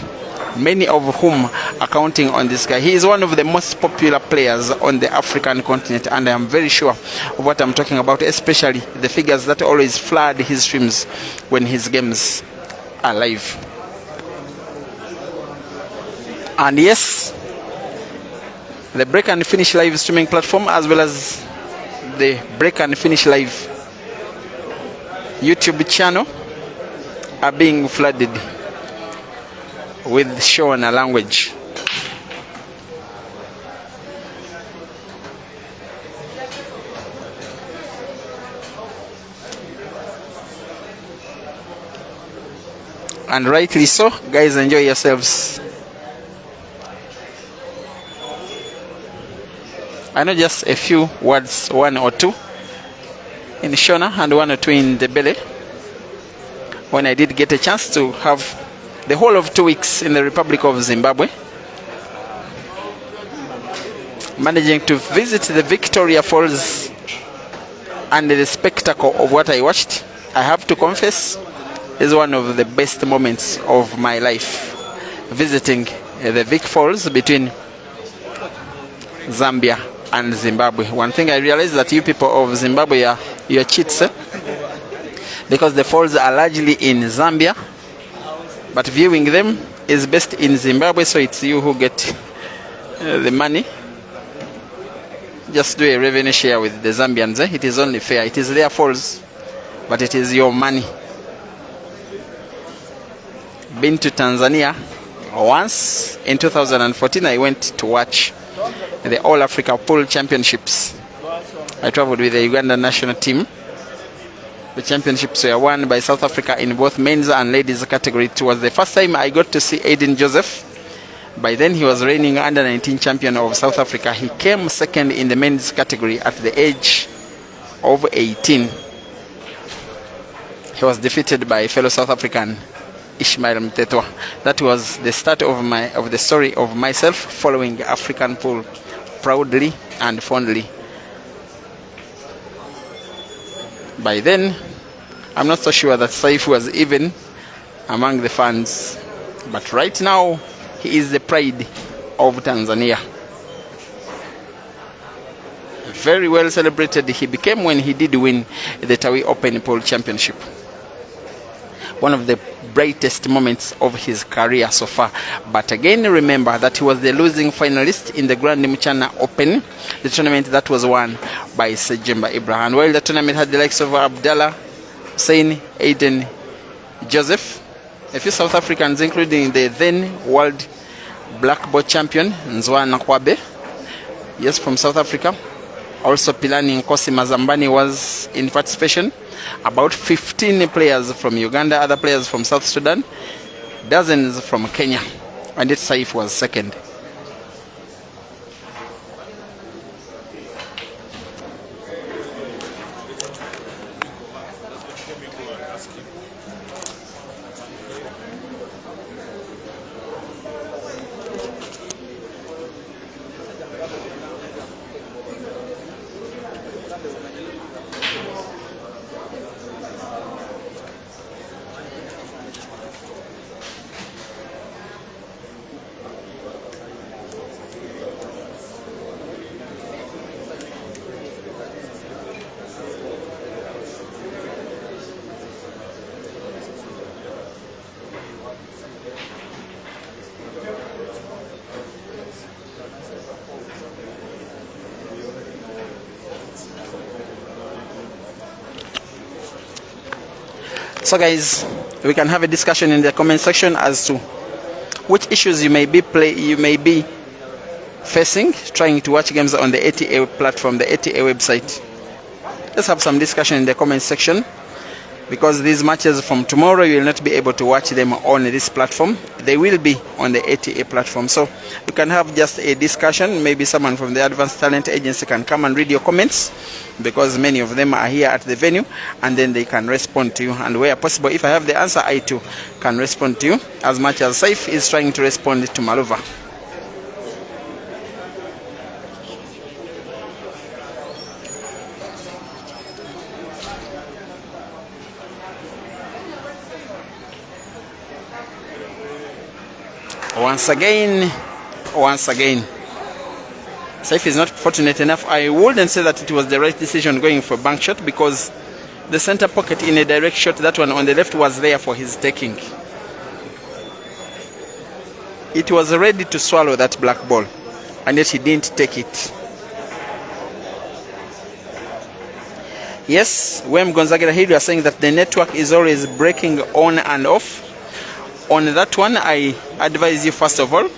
many of whom are counting on this guy. He is one of the most popular players on the African continent, and I am very sure of what I'm talking about, especially the figures that always flood his streams when his games are live. And yes, The Break and Finish live streaming platform, as well as the Break and Finish live YouTube channel, are being flooded with Shona language. And rightly so. Guys, enjoy yourselves. I know just a few words, one or two in Shona and one or two in Debele, when I did get a chance to have the whole of 2 weeks in the Republic of Zimbabwe, managing to visit the Victoria Falls, and the spectacle of what I watched, I have to confess, is one of the best moments of my life. Visiting the Vic Falls between Zambia and Zimbabwe. One thing I realized, that you people of Zimbabwe are cheats, because the falls are largely in Zambia, but viewing them is best in Zimbabwe, so it's you who get the money. Just do a revenue share with the Zambians. It is only fair. It is their falls, but it is your money. Been to Tanzania once in 2014. I went to watch the All Africa Pool Championships. I traveled with the Uganda national team. The championships were won by South Africa in both men's and ladies category. It was the first time I got to see Aiden Joseph. By then he was reigning under-19 champion of South Africa. He came second in the men's category at the age of 18. He was defeated by fellow South African Ishmael Mtetwa. That was the start of the story of myself following African pool proudly and fondly. By then, I'm not so sure that Seif was even among the fans, but right now he is the pride of Tanzania. Very well celebrated he became when he did win the Tawi Open Pool Championship. One of the brightest moments of his career so far. But again, remember that he was the losing finalist in the Grand Mchana Open, the tournament that was won by Sejemba Ibrahim. While the tournament had the likes of Abdallah Hussein, Aiden Joseph, a few South Africans, including the then world blackboard champion Nzwana Kwabe, yes, from South Africa. Also Pilani Nkosi Mazambani was in participation. About 15 players from Uganda, other players from South Sudan, dozens from Kenya, and its Seif was second. So guys, we can have a discussion in the comment section as to which issues you may be facing trying to watch games on the ATA platform, the ATA website. Let's have some discussion in the comment section, because these matches from tomorrow you will not be able to watch them on this platform. They will be on the ATA platform, so you can have just a discussion. Maybe someone from the Advanced Talent Agency can come and read your comments, because many of them are here at the venue, and then they can respond to you, and where possible, if I have the answer, I too can respond to you, as much as Seif is trying to respond to Maluva. Once again, Seif is not fortunate enough. I wouldn't say that it was the right decision going for bank shot, because the center pocket in a direct shot, that one on the left, was there for his taking. It was ready to swallow that black ball. and yet he didn't take it. Yes, Wem Gonzaga here, you are saying that the network is always breaking on and off. On that one, I advise you first of all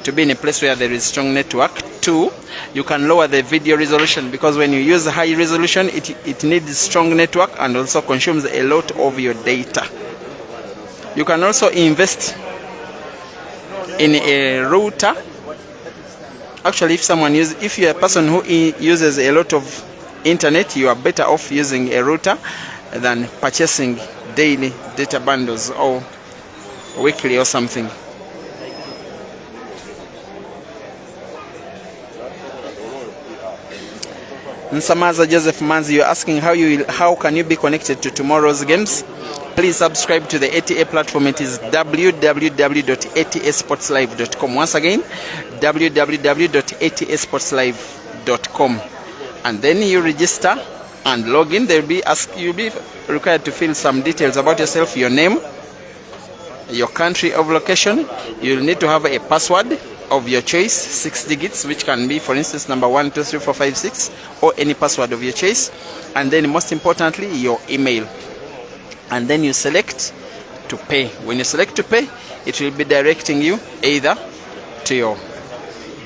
to be in a place where there is strong network. 2, you can lower the video resolution, because when you use high resolution, it needs strong network and also consumes a lot of your data. You can also invest in a router. Actually, if you're a person who uses a lot of internet, you are better off using a router than purchasing daily data bundles or weekly or something. Nsamaza Joseph Manzi, you're asking how can you be connected to tomorrow's games? Please subscribe to the ATA platform. It is www.atasportslive.com. Once again, www.atasportslive.com. And then you register and log in. You'll be required to fill some details about yourself, your name, your country of location. You'll need to have a password of your choice, 6 digits, which can be, for instance, number 1, 2, 3, 4, 5, 6, or any password of your choice. And then most importantly, your email. And then you select to pay. When you select to pay, it will be directing you either to your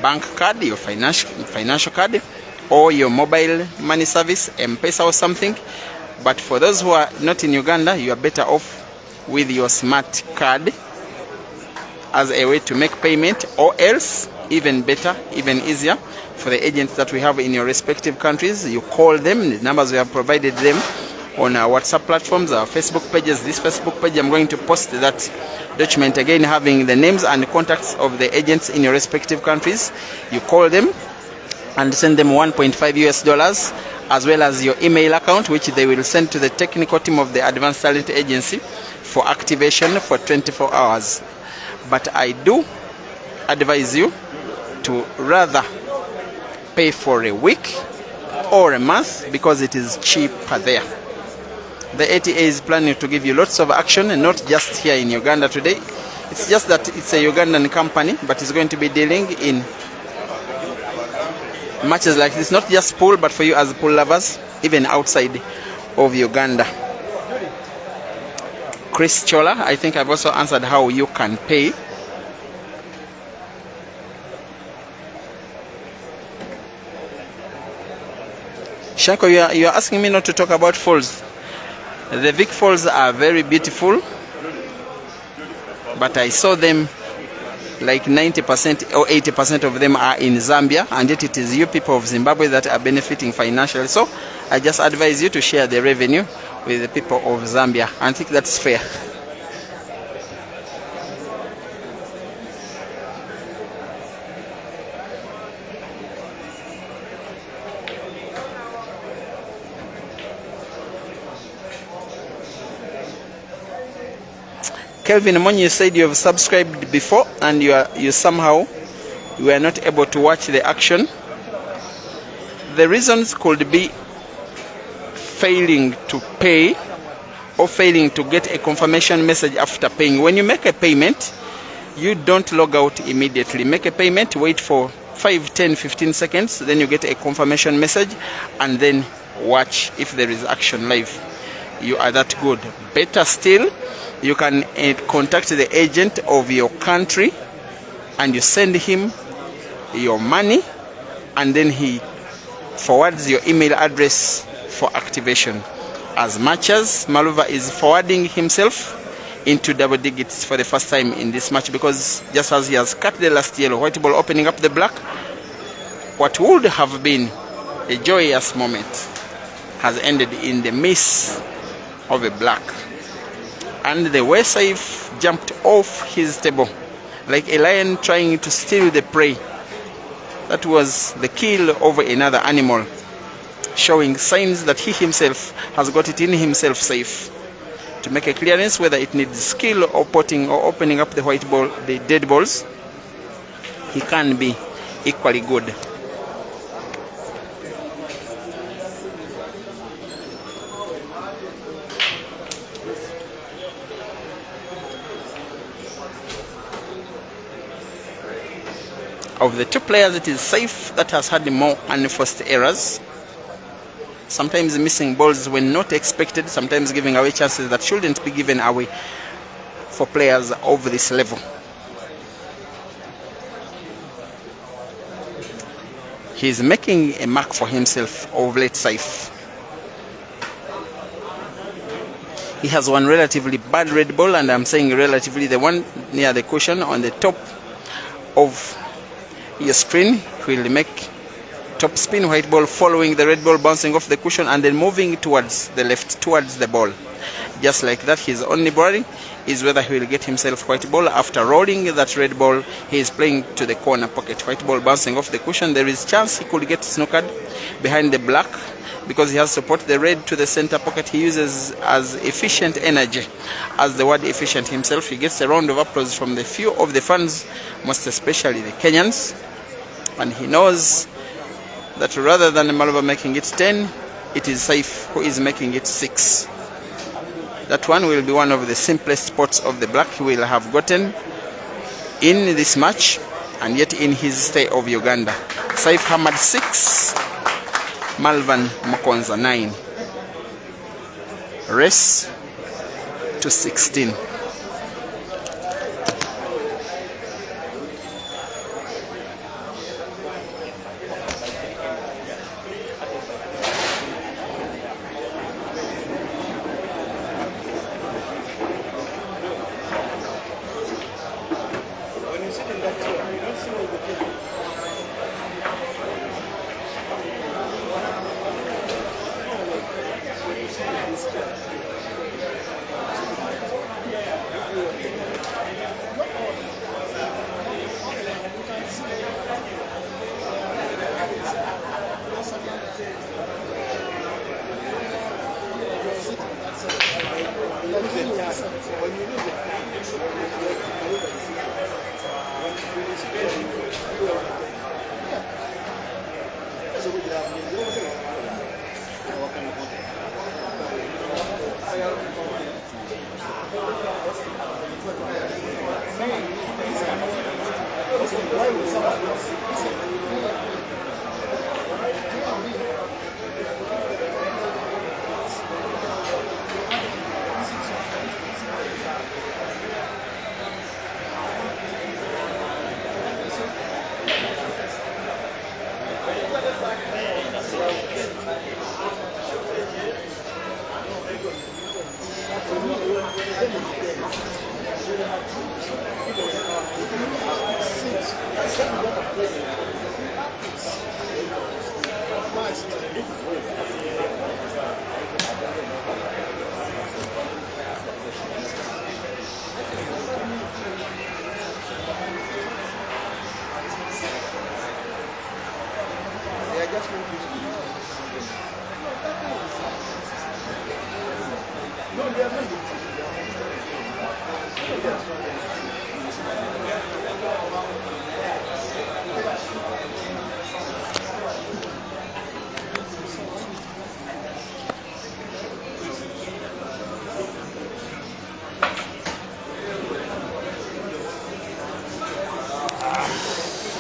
bank card, your financial card, or your mobile money service, M-Pesa or something. But for those who are not in Uganda, you are better off with your smart card as a way to make payment, or else, even better, even easier, for the agents that we have in your respective countries, you call them. The numbers we have provided them on our WhatsApp platforms, our Facebook pages. This Facebook page, I'm going to post that document again, having the names and contacts of the agents in your respective countries. You call them and send them $1.5 as well as your email account, which they will send to the technical team of the Advanced Talent Agency for activation for 24 hours. But I do advise you to rather pay for a week or a month, because it is cheaper there. The ATA is planning to give you lots of action, and not just here in Uganda today. It's just that it's a Ugandan company, but it's going to be dealing in matches like this, not just pool, but for you as pool lovers, even outside of Uganda. Chris Chola, I think I've also answered how you can pay. Shanko, you are asking me not to talk about falls. The Vic Falls are very beautiful, but I saw them like 90% or 80% of them are in Zambia, and yet it is you people of Zimbabwe that are benefiting financially. So I just advise you to share the revenue with the people of Zambia. I think that's fair. Kelvin Monyi, you said you have subscribed before and you somehow were not able to watch the action. The reasons could be failing to pay or failing to get a confirmation message after paying. When you make a payment, you don't log out immediately. Make a payment, wait for 5, 10, 15 seconds, then you get a confirmation message, and then watch if there is action live. You are that good. Better still, you can contact the agent of your country and you send him your money, and then he forwards your email address for activation. As much as Maluva is forwarding himself into double digits for the first time in this match, because just as he has cut the last yellow, white ball opening up the black, what would have been a joyous moment has ended in the miss of a black. And the way Seif jumped off his table like a lion trying to steal the prey, that was the kill over another animal, showing signs that he himself has got it in himself safe to make a clearance, whether it needs skill or potting or opening up the white ball, the dead balls. He can be equally good. Of the two players, it is Seif that has had more unforced errors. Sometimes missing balls when not expected, sometimes giving away chances that shouldn't be given away for players of this level. He's making a mark for himself of late, Seif. He has one relatively bad red ball, and I'm saying relatively, the one near the cushion on the top of your screen. Will make top spin white ball, following the red ball, bouncing off the cushion and then moving towards the left, towards the ball. Just like that, his only worry is whether he will get himself white ball. After rolling that red ball, he is playing to the corner pocket. White ball bouncing off the cushion. There is chance he could get snookered behind the black, because he has to put the red to the center pocket. He uses as efficient energy as the word efficient himself. He gets a round of applause from the few of the fans, most especially the Kenyans, and he knows that rather than Maluva making it 10, it is Seif who is making it 6. That one will be one of the simplest spots of the black he will have gotten in this match, and yet in his stay of Uganda. Seif hammered 6, Malvan Mokonza 9. Race to 16.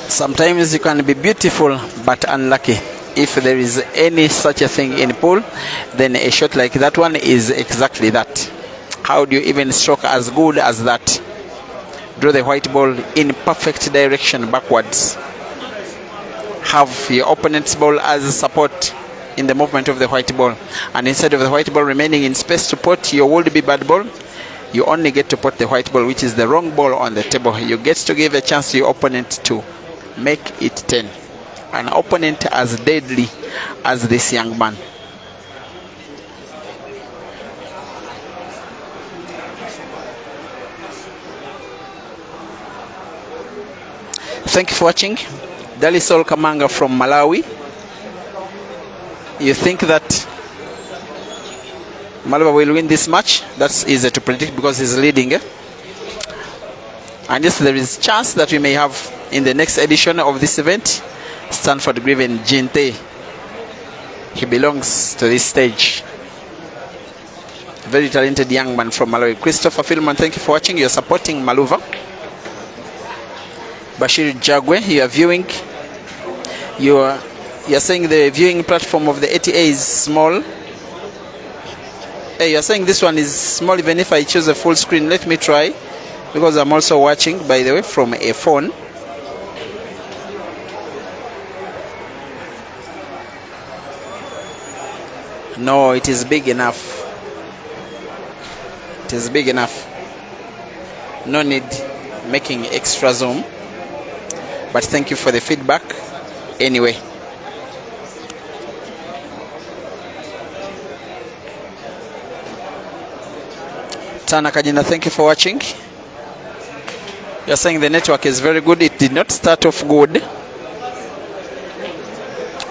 Sometimes you can be beautiful but unlucky. If there is any such a thing in pool, then a shot like that one is exactly that. How do you even stroke as good as that? Draw the white ball in perfect direction backwards. Have your opponent's ball as support in the movement of the white ball. And instead of the white ball remaining in space to put your would-be bad ball, you only get to put the white ball, which is the wrong ball, on the table. You get to give a chance to your opponent to make it 10. An opponent as deadly as this young man. Thank you for watching. Dalisol Kamanga from Malawi. You think that Maluva will win this match? That's easy to predict because he's leading. And yes, there is chance that we may have in the next edition of this event Stanford Griven Jinte. He belongs to this stage. Very talented young man from Malawi. Christopher Filman, thank you for watching. You're supporting Maluva. Bashir Jagwe, you are viewing. You're saying the viewing platform of the ATA is small. Hey, you're saying this one is small even if I choose a full screen. Let me try, because I'm also watching, by the way, from a phone. No, it is big enough. It is big enough. No need making extra zoom. But thank you for the feedback anyway. Tana Kajina, thank you for watching. You're saying the network is very good. It did not start off good.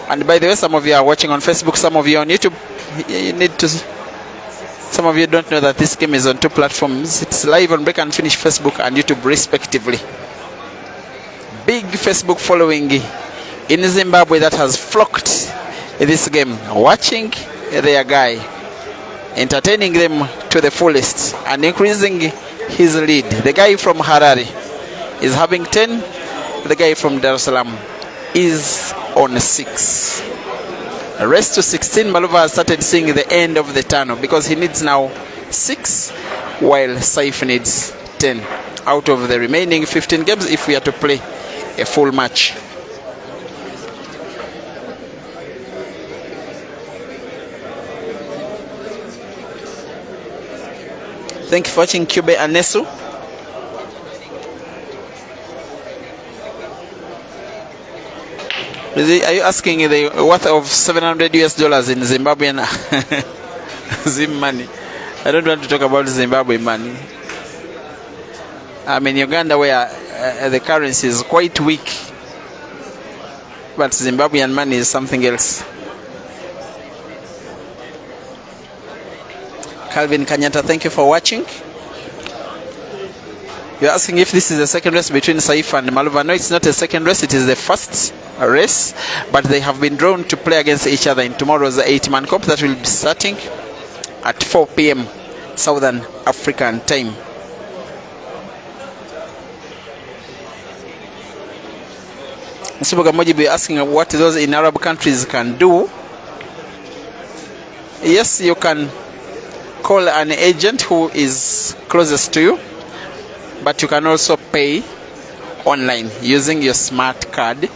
And by the way, some of you are watching on Facebook, some of you on YouTube. You need to. Some of you don't know that this game is on two platforms. It's live on Break and Finish Facebook and YouTube respectively. Big Facebook following in Zimbabwe that has flocked this game, watching their guy, entertaining them to the fullest and increasing his lead. The guy from Harare is having 10. The guy from Dar es Salaam is on 6. Rest to 16. Maluva has started seeing the end of the tunnel because he needs now 6, while Seif needs 10 out of the remaining 15 games if we are to play a full match. Thank you for watching Cube and Nesu. Are you asking the worth of $700 in Zimbabwean Zim money? I don't want to talk about Zimbabwe money. I'm in Uganda where the currency is quite weak. But Zimbabwean money is something else. Calvin Kanyata, thank you for watching. You're asking if this is the second race between Seif and Maluva. No, it's not a second race, it is the first race. But they have been drawn to play against each other in tomorrow's 8-man comp that will be starting at 4 p.m. Southern African time. Msubuga Moji be asking what those in Arab countries can do. Yes, you can call an agent who is closest to you, but you can also pay online using your smart card.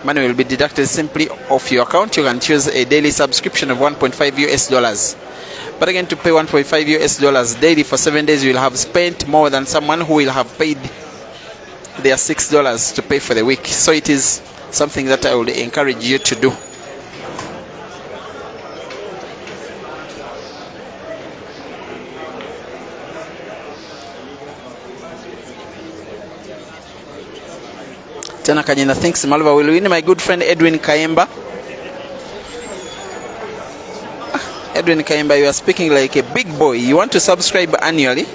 Money will be deducted simply off your account. You can choose a daily subscription of $1.5. But again, to pay $1.5 daily for 7 days, you will have spent more than someone who will have paid their $6 to pay for the week. So it is something that I would encourage you to do. Tana Kanyina thinks Maluva will win. My good friend Edwin Kayemba. Edwin Kayemba, you are speaking like a big boy. You want to subscribe annually?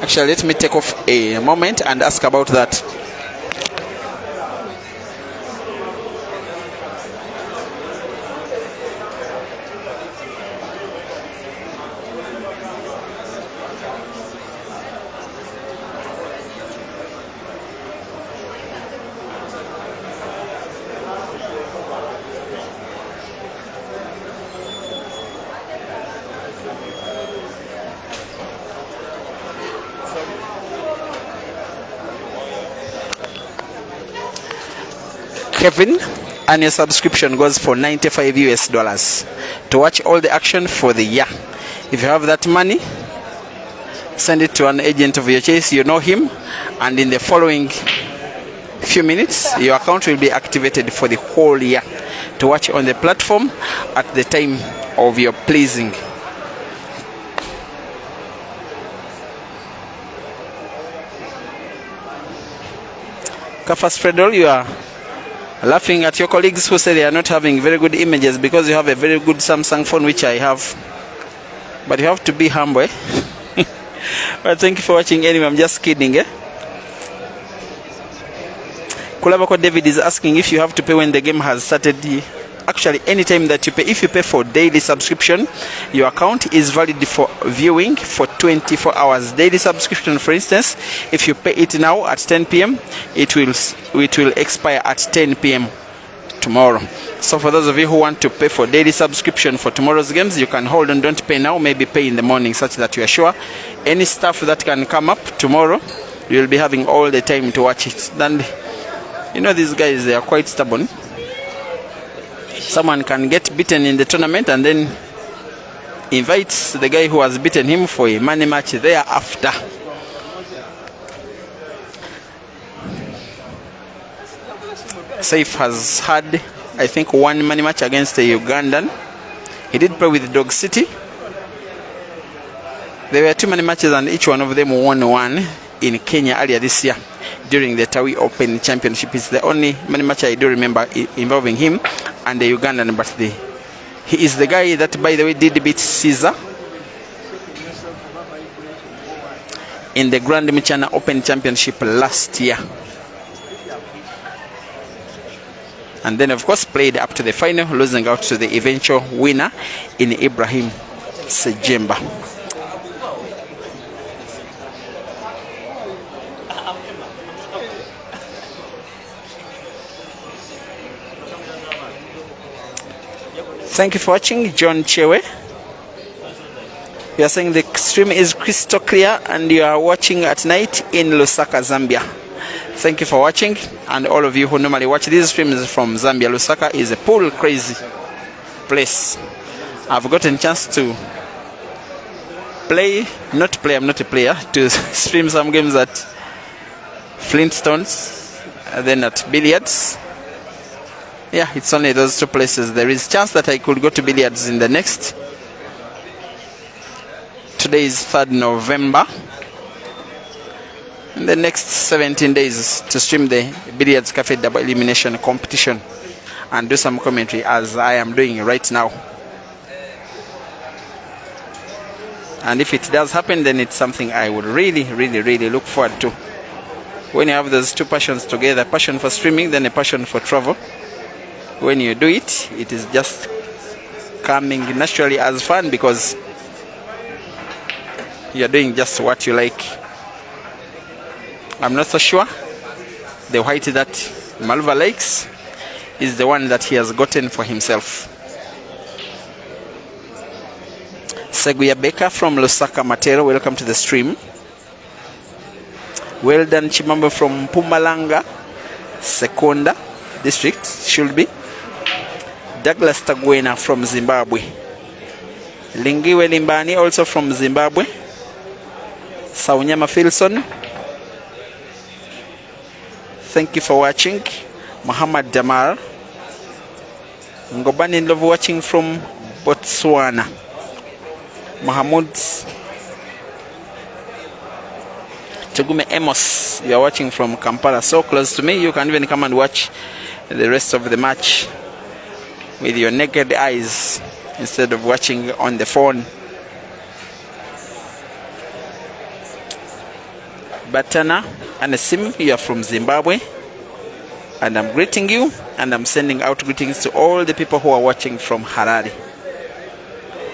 Actually, let me take off a moment and ask about that. Kevin, and your subscription goes for $95 to watch all the action for the year. If you have that money, send it to an agent of your choice. You know him, and in the following few minutes, your account will be activated for the whole year to watch on the platform at the time of your pleasing. Kafas Fredol, you are laughing at your colleagues who say they are not having very good images because you have a very good Samsung phone, which I have. But you have to be humble. But thank you for watching anyway. I'm just kidding. Kulabako David is asking if you have to pay when the game has started. actually anytime that you pay. If you pay for daily subscription, your account is valid for viewing for 24 hours. Daily subscription, for instance, if you pay it now at 10 p.m., it will expire at 10 p.m. tomorrow. So for those of you who want to pay for daily subscription for tomorrow's games, you can hold on, don't pay now, maybe pay in the morning, such that you are sure any stuff that can come up tomorrow, you will be having all the time to watch it. Then, you know, these guys, they are quite stubborn. Someone can get beaten in the tournament and then invites the guy who has beaten him for a money match thereafter. Seif has had, I think, one money match against a Ugandan. He did play with Dog City. There were 2 money matches and each one of them won one in Kenya earlier this year during the Tawi Open Championship. It's the only money match I do remember involving him and the Ugandan, but he is the guy that, by the way, did beat Caesar in the Grand Michana Open Championship last year. And then, of course, played up to the final, losing out to the eventual winner in Ibrahim Sejemba. Thank you for watching. John Chewe. You are saying the stream is crystal clear and you are watching at night in Lusaka, Zambia. Thank you for watching, and all of you who normally watch these streams from Zambia. Lusaka is a pool crazy place. I've gotten a chance to play, I'm not a player, to stream some games at Flintstones, and then at billiards. Yeah, it's only those 2 places. There is a chance that I could go to billiards in the next. Today is 3rd November. In the next 17 days to stream the Billiards Cafe double elimination competition and do some commentary, as I am doing right now. And if it does happen, then it's something I would really look forward to. When you have those 2 passions together, passion for streaming, then a passion for travel, when you do it, it is just coming naturally as fun, because you're doing just what you like. I'm not so sure the white that Maluva likes is the one that he has gotten for himself. Seguya Beka from Lusaka Matero, welcome to the stream. Well done Chimambo from Pumalanga, Sekonda district, should be. Douglas Tagwena from Zimbabwe. Lingiwe Limbani, also from Zimbabwe. Saunyama Filson, thank you for watching. Muhammad Damar. Ngobani Love watching from Botswana. Mohamud Chagume Amos, you are watching from Kampala, so close to me. You can even come and watch the rest of the match with your naked eyes instead of watching on the phone. Batana and Asim, you are from Zimbabwe, and I'm greeting you, and I'm sending out greetings to all the people who are watching from Harare.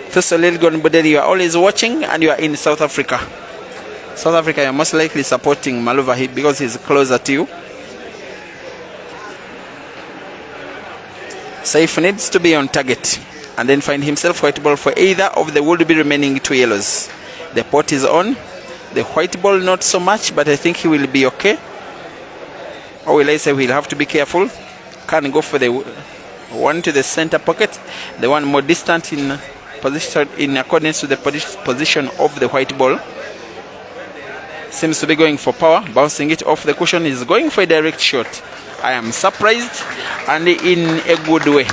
Thusolil Gonbodeli, you are always watching, and you are in South Africa. South Africa, you're most likely supporting Maluva because he's closer to you. Seif needs to be on target and then find himself white ball for either of the would-be remaining 2 yellows. The pot is on. The white ball not so much, but I think he will be okay. Or will I say we'll have to be careful. Can go for the one to the center pocket, the one more distant in position in accordance to the position of the white ball. Seems to be going for power, bouncing it off the cushion. Is going for a direct shot. I am surprised, and in a good way.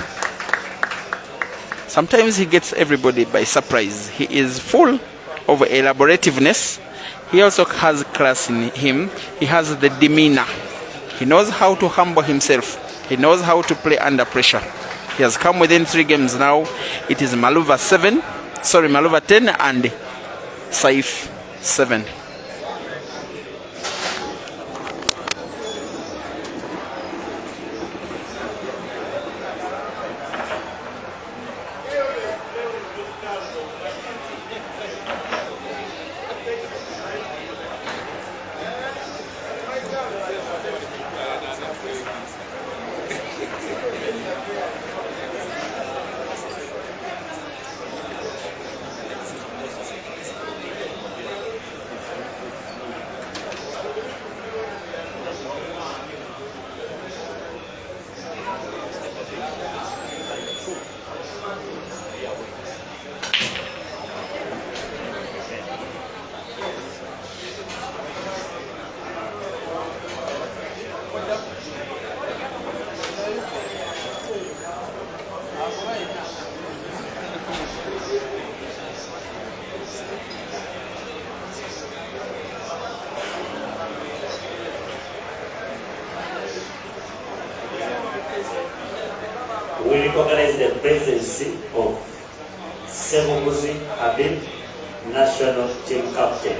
Sometimes he gets everybody by surprise. He is full of elaborativeness. He also has class in him. He has the demeanor. He knows how to humble himself. He knows how to play under pressure. He has come within 3 games now. It is Maluva 10 and Seif 7. acknowledge the presence of Seif Habib, national team captain,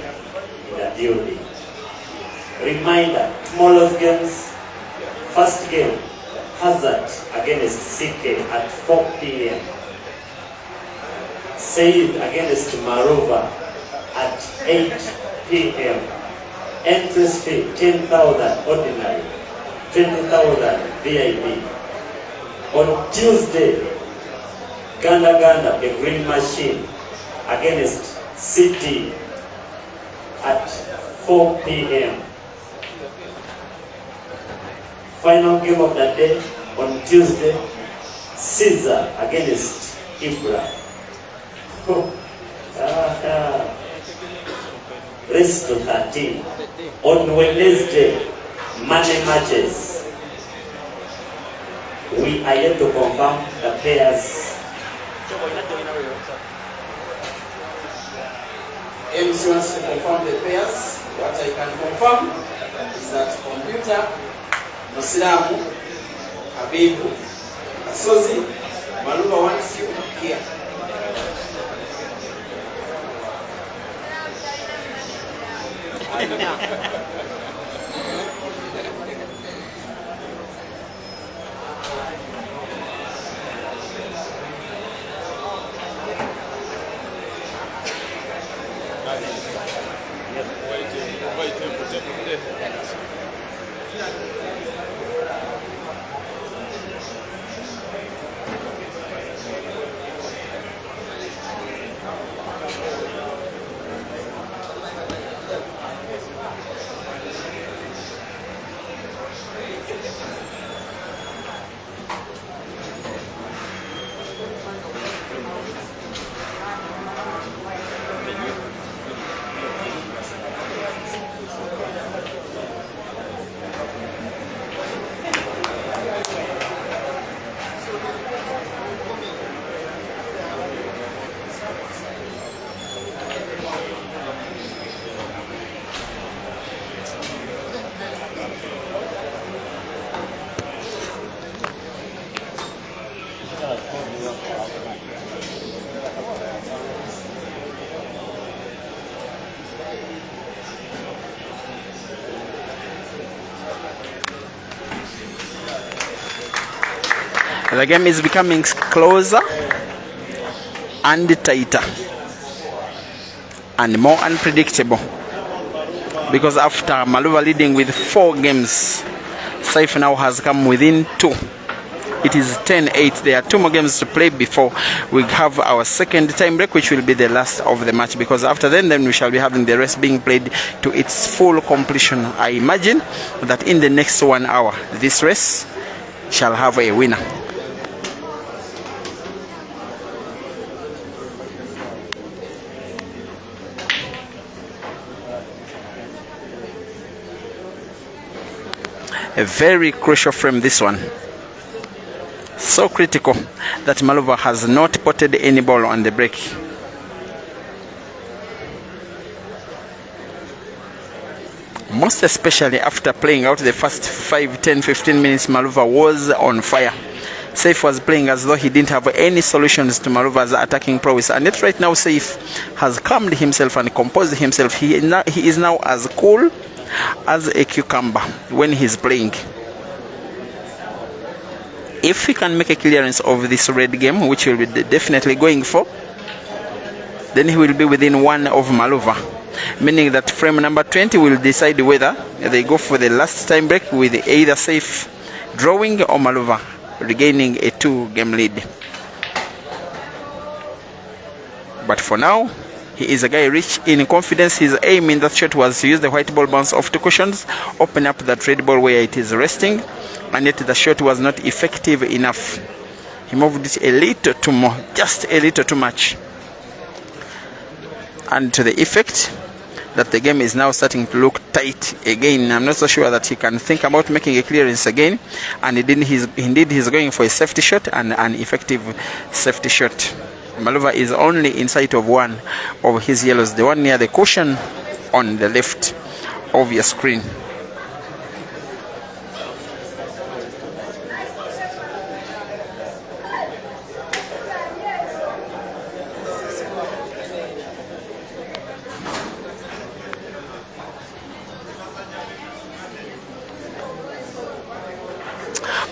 in the building. Reminder, tomorrow's games, first game, Hazard against CK at 4 p.m. Seif against Maluva at 8 p.m. Entrance fee 10,000 ordinary, 20,000 VIP. On Tuesday, Ganda, the Green Machine against City at 4 p.m. Final game of the day on Tuesday, Caesar against Ibra. Rest to 13. On Wednesday, Monday matches. We are yet to confirm the players. MC wants to confirm the pairs. What I can confirm is that Computer, Musilamu, Habibu, Asozi, Maluva wants you here. The game is becoming closer and tighter and more unpredictable, because after Maluva leading with 4 games, Seif now has come within 2. It is 10-8. There are 2 more games to play before we have our second time break, which will be the last of the match, because after then we shall be having the race being played to its full completion. I imagine that in the next 1 hour, this race shall have a winner. A very crucial frame, this one. So critical that Maluva has not potted any ball on the break. Most especially after playing out the first 5, 10, 15 minutes, Maluva was on fire. Seif was playing as though he didn't have any solutions to Maluva's attacking prowess. And yet right now Seif has calmed himself and composed himself. He is now as cool as a cucumber when he's playing. If he can make a clearance of this red game, which he'll be definitely going for, then he will be within 1 of Maluva, meaning that frame number 20 will decide whether they go for the last time break with either Seif drawing or Maluva regaining a 2-game lead. But for now, he is a guy rich in confidence. His aim in that shot was to use the white ball bounce off 2 cushions, open up that red ball where it is resting, and yet the shot was not effective enough. He moved it a little too more, just a little too much. And to the effect that the game is now starting to look tight again. I'm not so sure that he can think about making a clearance again. And indeed he's going for a safety shot, and an effective safety shot. Maluva is only in sight of 1 of his yellows, the one near the cushion on the left of your screen.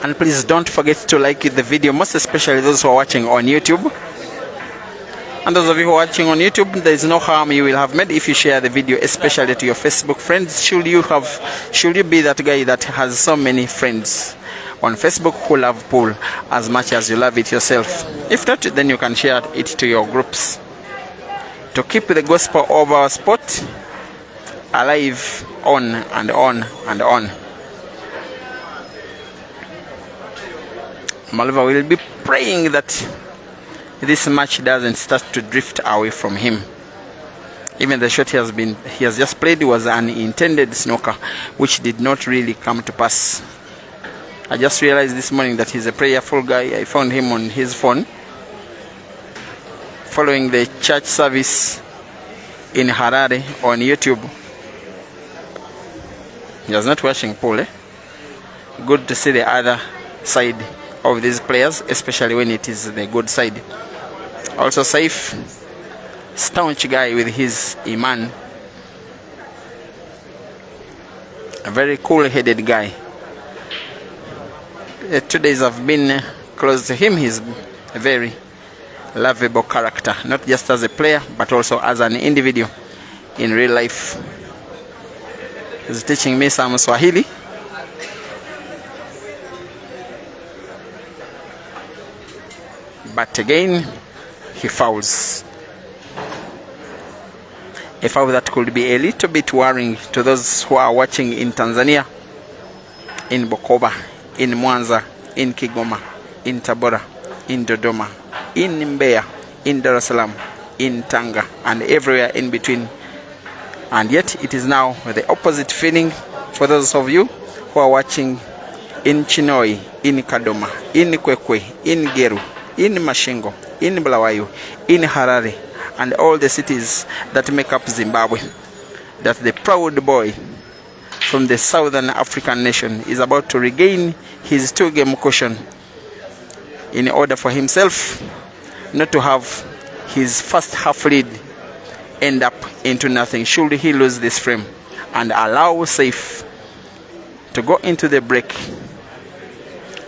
And please don't forget to like the video, most especially those who are watching on YouTube. And those of you who are watching on YouTube, there is no harm you will have made if you share the video, especially to your Facebook friends. Should you be that guy that has so many friends on Facebook who love pool as much as you love it yourself? If not, then you can share it to your groups to keep the gospel of our sport alive on and on and on. Maluva will be praying that this match doesn't start to drift away from him. Even the shot he has just played was an intended snooker, which did not really come to pass. I just realized this morning that he's a prayerful guy. I found him on his phone following the church service in Harare on YouTube. He was not watching pool. Good to see the other side of these players, especially when it is the good side. Also Seif, staunch guy with his iman, a very cool-headed guy. 2 days I've been close to him. He's a very lovable character, not just as a player but also as an individual in real life. He's teaching me some Swahili. But again, he fouls. A foul that could be a little bit worrying to those who are watching in Tanzania, in Bukoba, in Mwanza, in Kigoma, in Tabora, in Dodoma, in Mbeya, in Dar es Salaam, in Tanga, and everywhere in between. And yet it is now the opposite feeling for those of you who are watching in Chinoi, in Kadoma, in Kwekwe, in Geru, in Mashingo, in Bulawayo, in Harare, and all the cities that make up Zimbabwe, that the proud boy from the southern African nation is about to regain his 2-game cushion in order for himself not to have his first half lead end up into nothing should he lose this frame and allow Seif to go into the break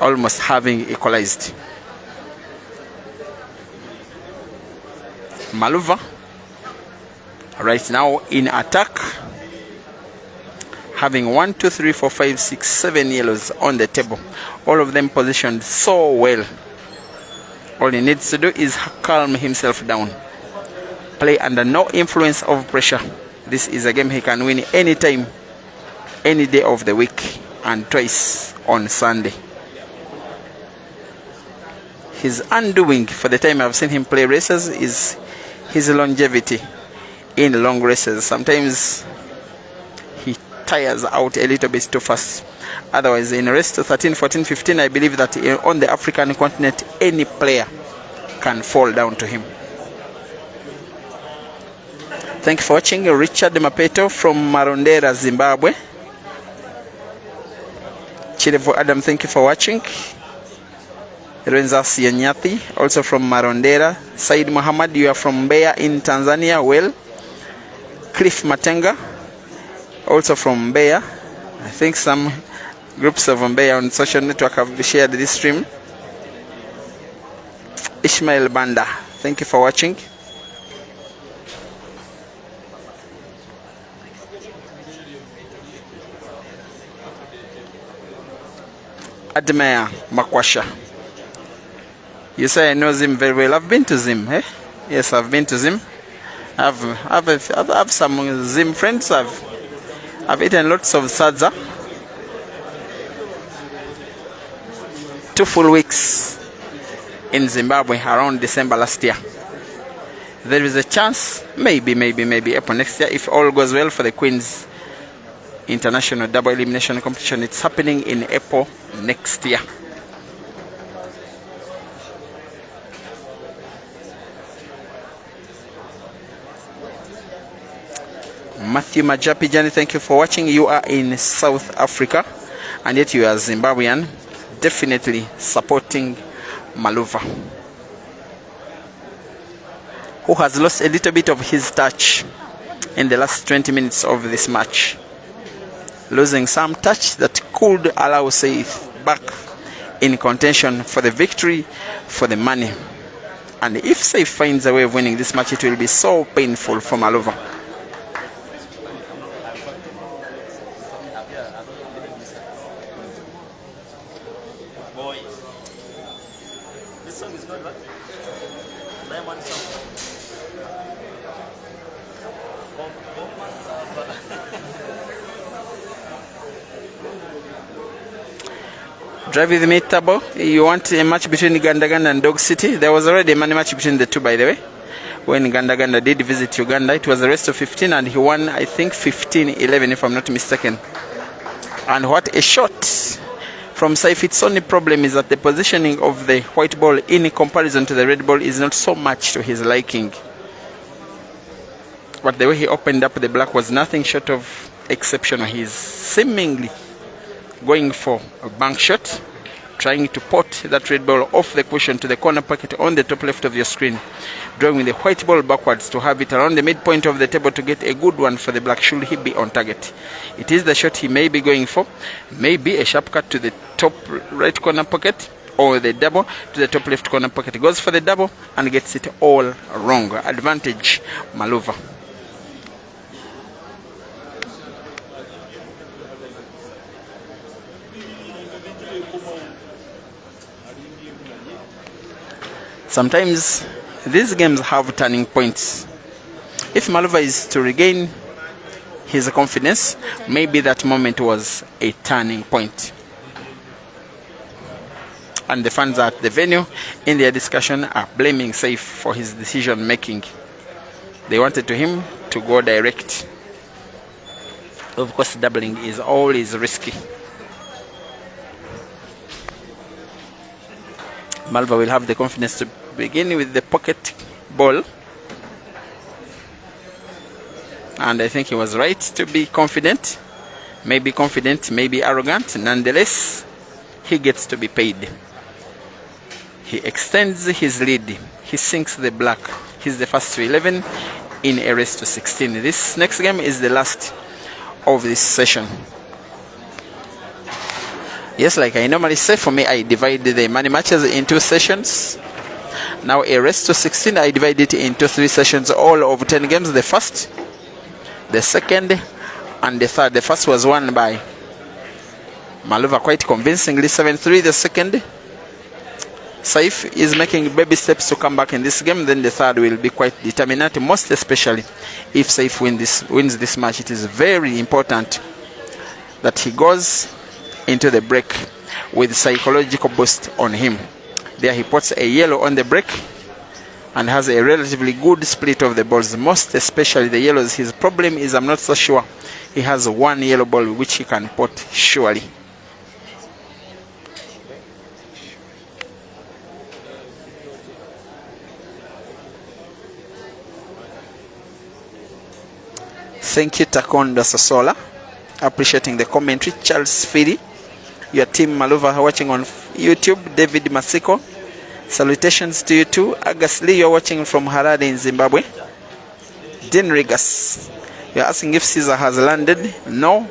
almost having equalized. Maluva right now in attack, having 1, 2, 3, 4, 5, 6, 7 yellows on the table, all of them positioned so well. All he needs to do is calm himself down, play under no influence of pressure. This is a game he can win anytime, any day of the week, and twice on Sunday. His undoing for the time I've seen him play races is his longevity in long races. Sometimes he tires out a little bit too fast. Otherwise, in race to 13, 14, 15, I believe that on the African continent, any player can fall down to him. Thank you for watching. Richard Mapeto from Marondera, Zimbabwe. Chilevo Adam, thank you for watching. Renzas Yanyathi, also from Marondera. Said Muhammad, you are from Mbeya in Tanzania. Well, Cliff Matenga, also from Mbeya. I think some groups of Mbeya on social network have shared this stream. Ishmael Banda, thank you for watching. Admire Makwasha. You say I know Zim very well. I've been to Zim, eh? Yes, I've been to Zim. I've some Zim friends. I've eaten lots of sadza. 2 full weeks in Zimbabwe around December last year. There is a chance, maybe April next year, if all goes well for the Queens International Double Elimination Competition. It's happening in April next year. Matthew Majapi Jani, thank you for watching. You are in South Africa and yet you are Zimbabwean, definitely supporting Maluva, who has lost a little bit of his touch in the last 20 minutes of this match, losing some touch that could allow Seif back in contention for the victory, for the money. And if Seif finds a way of winning this match, it will be so painful for Maluva. Drive with me, Tabo. You want a match between Gandaganda and Dog City? There was already a money match between the two, by the way. When Gandaganda did visit Uganda, it was a rest of 15 and he won, I think, 15-11 if I'm not mistaken. And what a shot from Seif. Its only problem is that the positioning of the white ball in comparison to the red ball is not so much to his liking. But the way he opened up the black was nothing short of exceptional. He's seemingly going for a bank shot, trying to pot that red ball off the cushion to the corner pocket on the top left of your screen, drawing the white ball backwards to have it around the midpoint of the table to get a good one for the black should he be on target. It is the shot he may be going for, maybe a sharp cut to the top right corner pocket or the double to the top left corner pocket. He goes for the double and gets it all wrong. Advantage Maluva. Sometimes these games have turning points. If Maluva is to regain his confidence, maybe that moment was a turning point. And the fans at the venue in their discussion are blaming Seif for his decision making. They wanted him to go direct. Of course, doubling is always risky. Maluva will have the confidence to begin with the pocket ball, and I think he was right to be confident, maybe arrogant. Nonetheless, he gets to be paid. He extends his lead, he sinks the black. He's the first to 11 in a race to 16. This next game is the last of this session. Yes, like I normally say, for me, I divide the money matches into sessions. Now a race to 16, I divide it into 3 sessions, all of 10 games. The first, the second, and the third. The first was won by Maluva quite convincingly, 7-3. The second, Seif is making baby steps to come back in this game. Then the third will be quite determinant, most especially if Seif wins this match. It is very important that he goes into the break with psychological boost on him. There he puts a yellow on the break and has a relatively good split of the balls, most especially the yellows. His problem is I'm not so sure he has one yellow ball which he can pot surely. Thank you, Takonda Sosola. Appreciating the commentary. Charles Fili, your team Maluva watching on YouTube. David Masiko, salutations to you too. Agus Lee, you're watching from Harare in Zimbabwe. Dean Rigas, you're asking if Caesar has landed. No.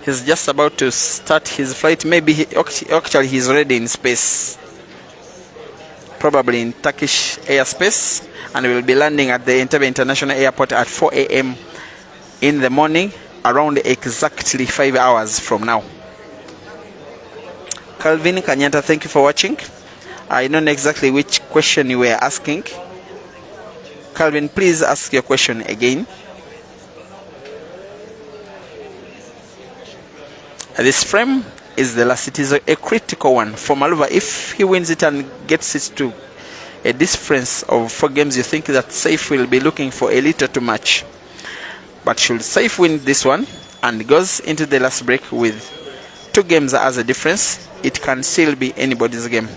He's just about to start his flight. Maybe actually he's already in space. Probably in Turkish airspace. And will be landing at the Entebbe International Airport at 4 a.m. in the morning, around exactly 5 hours from now. Calvin Kanyanta, thank you for watching. I don't know exactly which question you were asking. Calvin, please ask your question again. This frame is the last. It is a critical one for Maluva. If he wins it and gets it to a difference of 4 games, you think that Seif will be looking for a little too much. But should Seif win this one and goes into the last break with 2 games as a difference, it can still be anybody's game.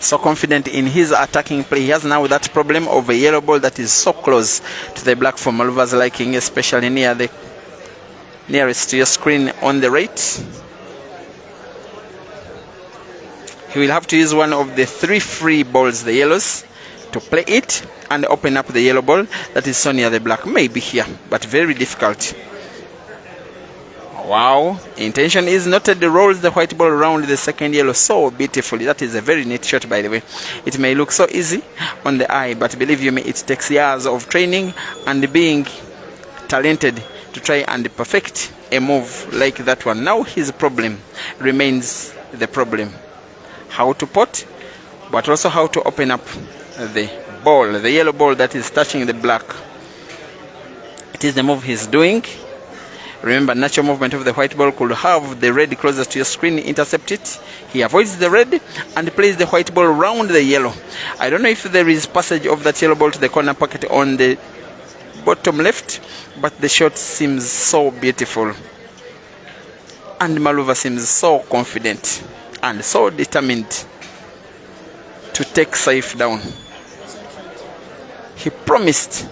so confident in his attacking play. He has now that problem of a yellow ball that is so close to the black for Maluva's liking, especially near the nearest to your screen on the right. He will have to use one of the 3 free balls, the yellows, to play it and open up the yellow ball that is so near the black. Maybe here, but very difficult. Wow, intention is noted. Rolls the white ball around the second yellow so beautifully. That is a very neat shot, by the way. It may look so easy on the eye, but believe you me, it takes years of training and being talented to try and perfect a move like that one. Now his problem remains the problem. How to pot, but also how to open up the ball, the yellow ball that is touching the black. It is the move he's doing. Remember, natural movement of the white ball could have the red closest to your screen intercept it. He avoids the red and plays the white ball around the yellow. I don't know if there is passage of that yellow ball to the corner pocket on the bottom left, but the shot seems so beautiful. And Maluva seems so confident and so determined to take Seif down. He promised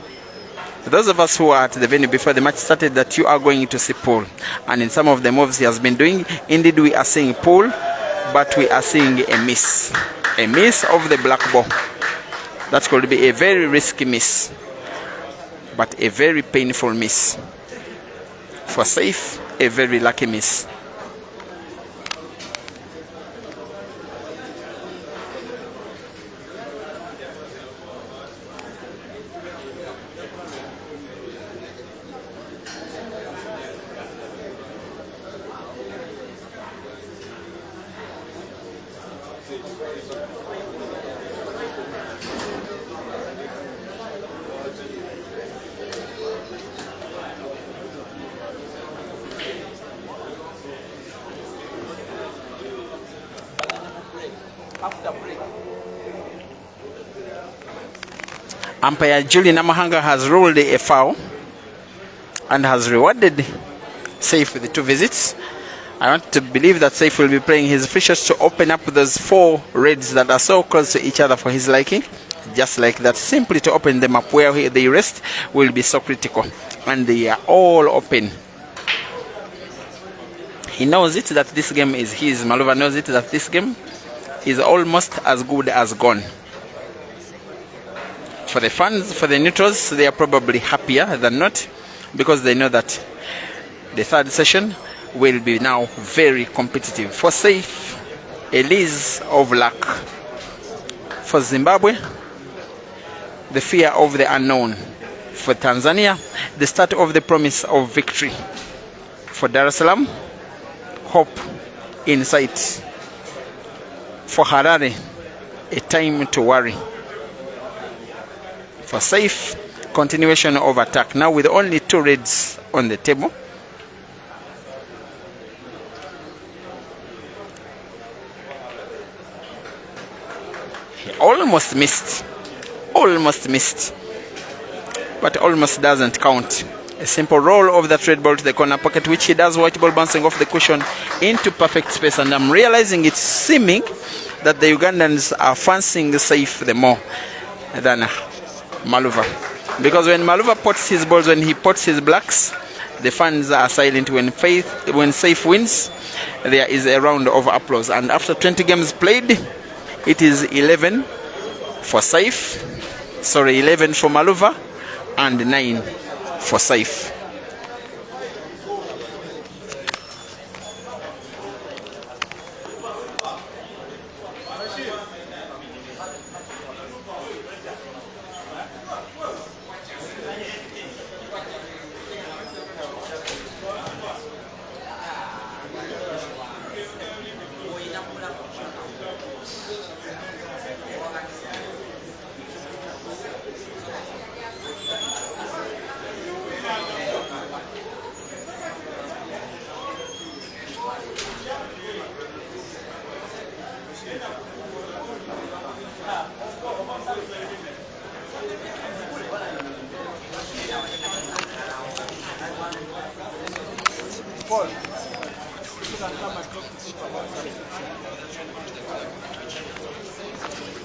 those of us who are at the venue before the match started that you are going to see pull. And in some of the moves he has been doing, indeed we are seeing pull, but we are seeing a miss. A miss of the black ball. That could be a very risky miss, but a very painful miss. For Seif, a very lucky miss. Umpire Julian Amahanga has ruled a foul and has rewarded Seif with the 2 visits. I want to believe that Seif will be playing his free shots to open up those 4 reds that are so close to each other for his liking. Just like that, simply to open them up where they rest will be so critical. And they are all open. He knows it that this game is his. Maluva knows it that this game is almost as good as gone. For the fans, for the neutrals, they are probably happier than not, because they know that the third session will be now very competitive. For Seif, a lease of luck. For Zimbabwe, the fear of the unknown. For Tanzania, the start of the promise of victory. For Dar es Salaam, hope in sight. For Harare, a time to worry. For Seif, continuation of attack, now with only 2 reds on the table. He almost missed, but almost doesn't count. A simple roll of that red ball to the corner pocket, which he does, white ball bouncing off the cushion into perfect space. And I'm realizing it's seeming that the Ugandans are fancying Seif the more than Maluva, because when Maluva pots his balls, when he pots his blacks, the fans are silent. When Seif wins, there is a round of applause. And after 20 games played, it is 11 for Seif, 11 for Maluva, and 9 for Seif.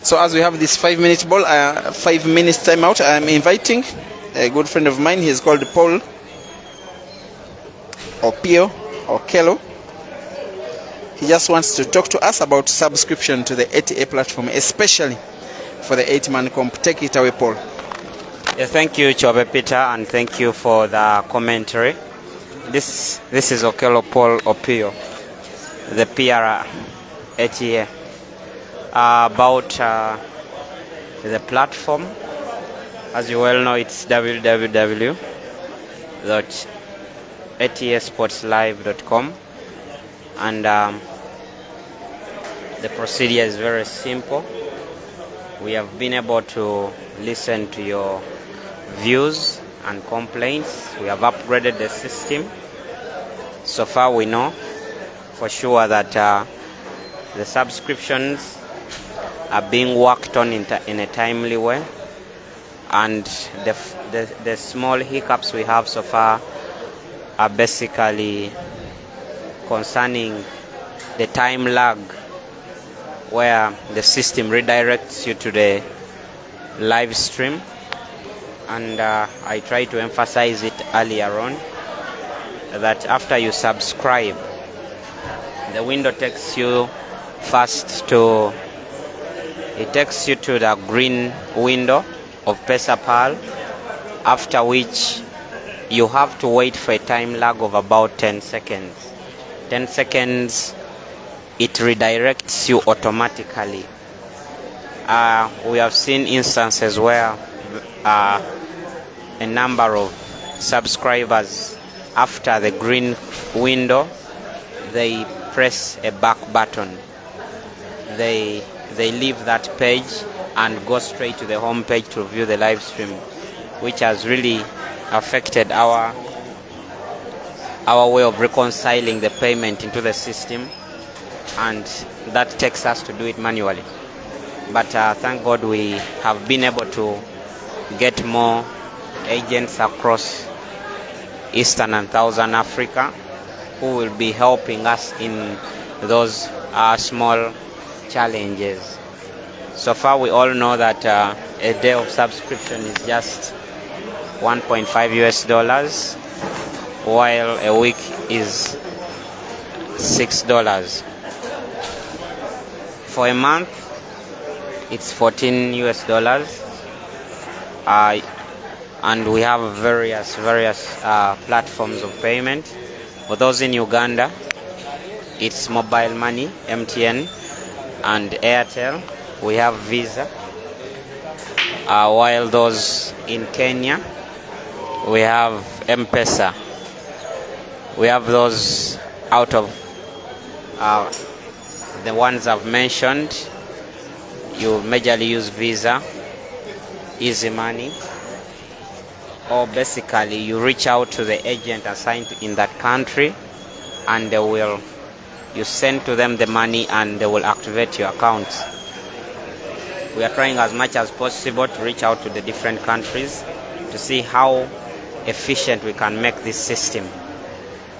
So as we have this 5-minute ball, 5 minutes timeout, I'm inviting a good friend of mine. He's called Paul Okello. He just wants to talk to us about subscription to the ATA platform, especially for the 8-man comp. Take it away, Paul. Yeah, thank you, Chobe Peter, and thank you for the commentary. This is Okello Paul Opio, the PR ATA. About the platform, as you well know, it's www.atasportslive.com, and the procedure is very simple. We have been able to listen to your views and complaints. We have upgraded the system. So far we know for sure that the subscriptions are being worked on in a timely way, and the small hiccups we have so far are basically concerning the time lag, where the system redirects you to the live stream, and I try to emphasize it earlier on that after you subscribe, the window takes you first to the green window of PesaPal, after which you have to wait for a time lag of about 10 seconds. 10 seconds, it redirects you automatically. We have seen instances where a number of subscribers, after the green window, they press a back button. They leave that page and go straight to the home page to view the live stream, which has really affected our way of reconciling the payment into the system, and that takes us to do it manually. But thank God we have been able to get more agents across Eastern and Southern Africa who will be helping us in those small challenges. So far we all know that a day of subscription is just $1.5, while a week is $6. For a month it's $14, and we have various platforms of payment. For those in Uganda, it's mobile money, MTN and Airtel. We have Visa. While those in Kenya, we have M-Pesa. We have those out of the ones I've mentioned. You majorly use Visa, Easy Money, or basically you reach out to the agent assigned in that country, and you send to them the money and they will activate your account. We are trying as much as possible to reach out to the different countries to see how efficient we can make this system.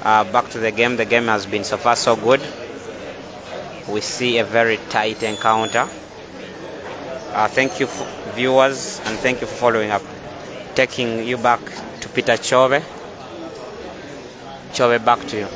Back to the game has been so far so good. We see a very tight encounter. Thank you viewers, and thank you for following up. Taking you back to Peter Chobe. Chobe, back to you.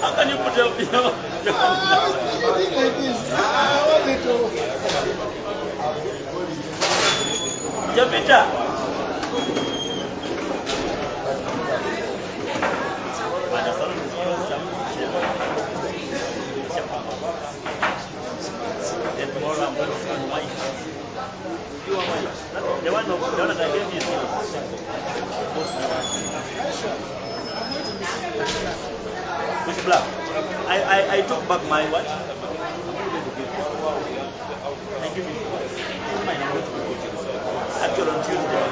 How can you put your Japita? The one that I gave you. Which black? I took back my watch. I give you. Actually on Tuesday.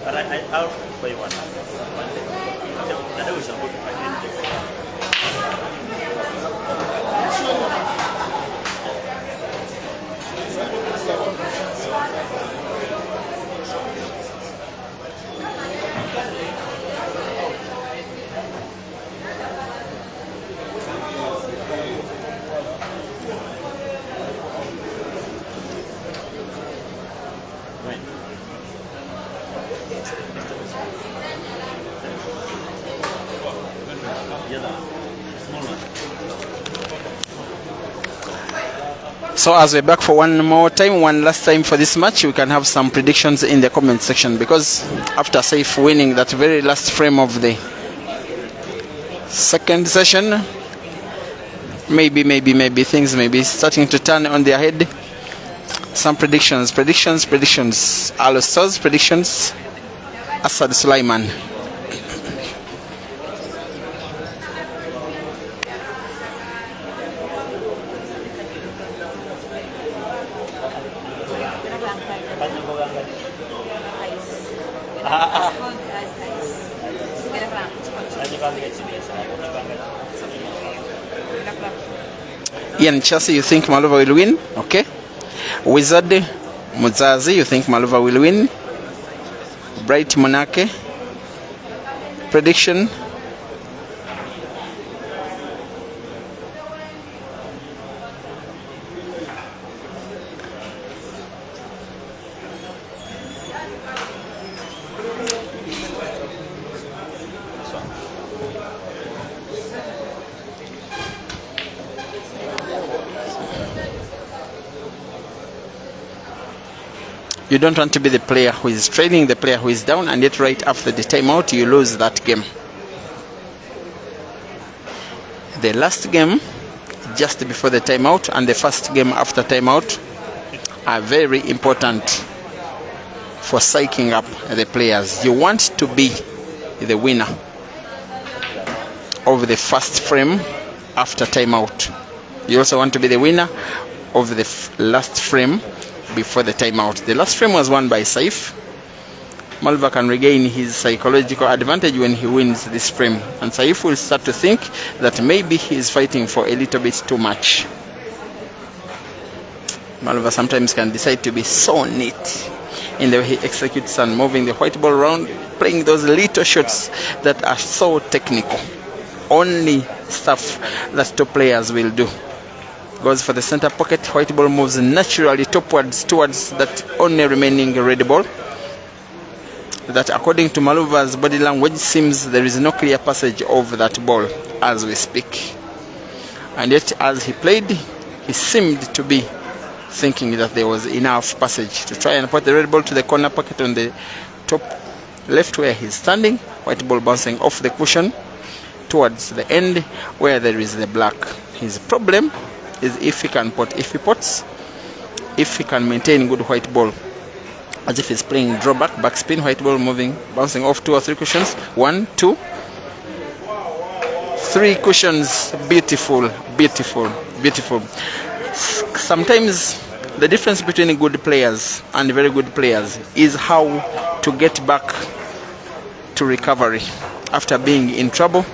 But I'll play one. That was a So as we're back for one last time for this match, we can have some predictions in the comment section, because after Seif winning that very last frame of the second session, maybe things may be starting to turn on their head. Some predictions. Al-Ustaz predictions. Asad Sulaiman. Ian Chelsea, you think Maluva will win? Okay. Wizard Muzazi, you think Maluva will win? Bright Monake, prediction. You don't want to be the player who is trailing the player who is down, and yet right after the timeout you lose that game. The last game just before the timeout and the first game after timeout are very important for psyching up the players. You want to be the winner of the first frame after timeout. You also want to be the winner of the last frame before the timeout. The last frame was won by Seif. Maluva can regain his psychological advantage when he wins this frame, and Seif will start to think that maybe he is fighting for a little bit too much. Maluva sometimes can decide to be so neat in the way he executes and moving the white ball around, playing those little shots that are so technical. Only stuff that top players will do. Goes for the center pocket, white ball moves naturally towards that only remaining red ball. That, according to Maluva's body language, seems there is no clear passage of that ball as we speak. And yet, as he played, he seemed to be thinking that there was enough passage to try and put the red ball to the corner pocket on the top left where he's standing. White ball bouncing off the cushion towards the end where there is the black. His problem is if he can pot. If he can maintain good white ball, as if he's playing drawback, backspin, white ball moving, bouncing off 2 or 3 cushions. 1, 2, 3 cushions. Beautiful, beautiful, beautiful. Sometimes the difference between good players and very good players is how to get back to recovery after being in trouble,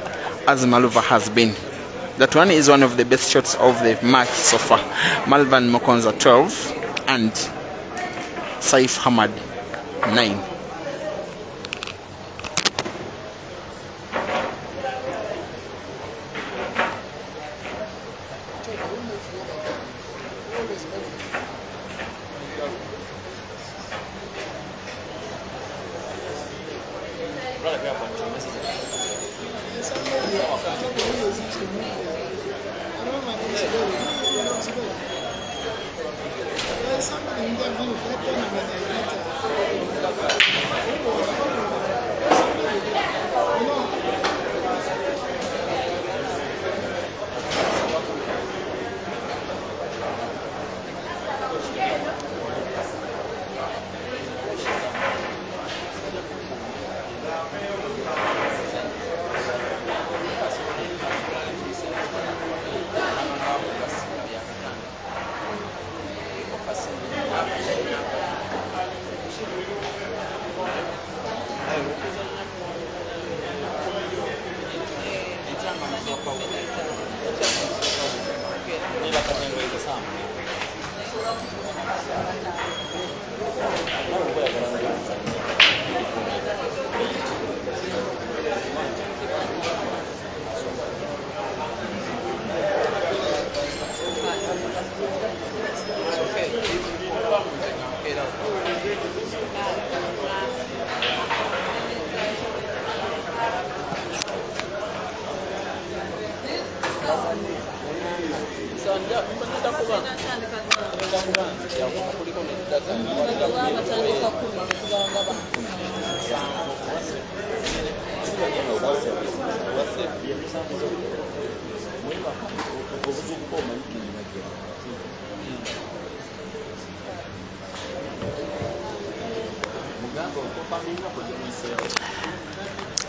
as Maluva has been. That one is one of the best shots of the match so far. Malvan Mokonza 12 and Seif Hamad 9.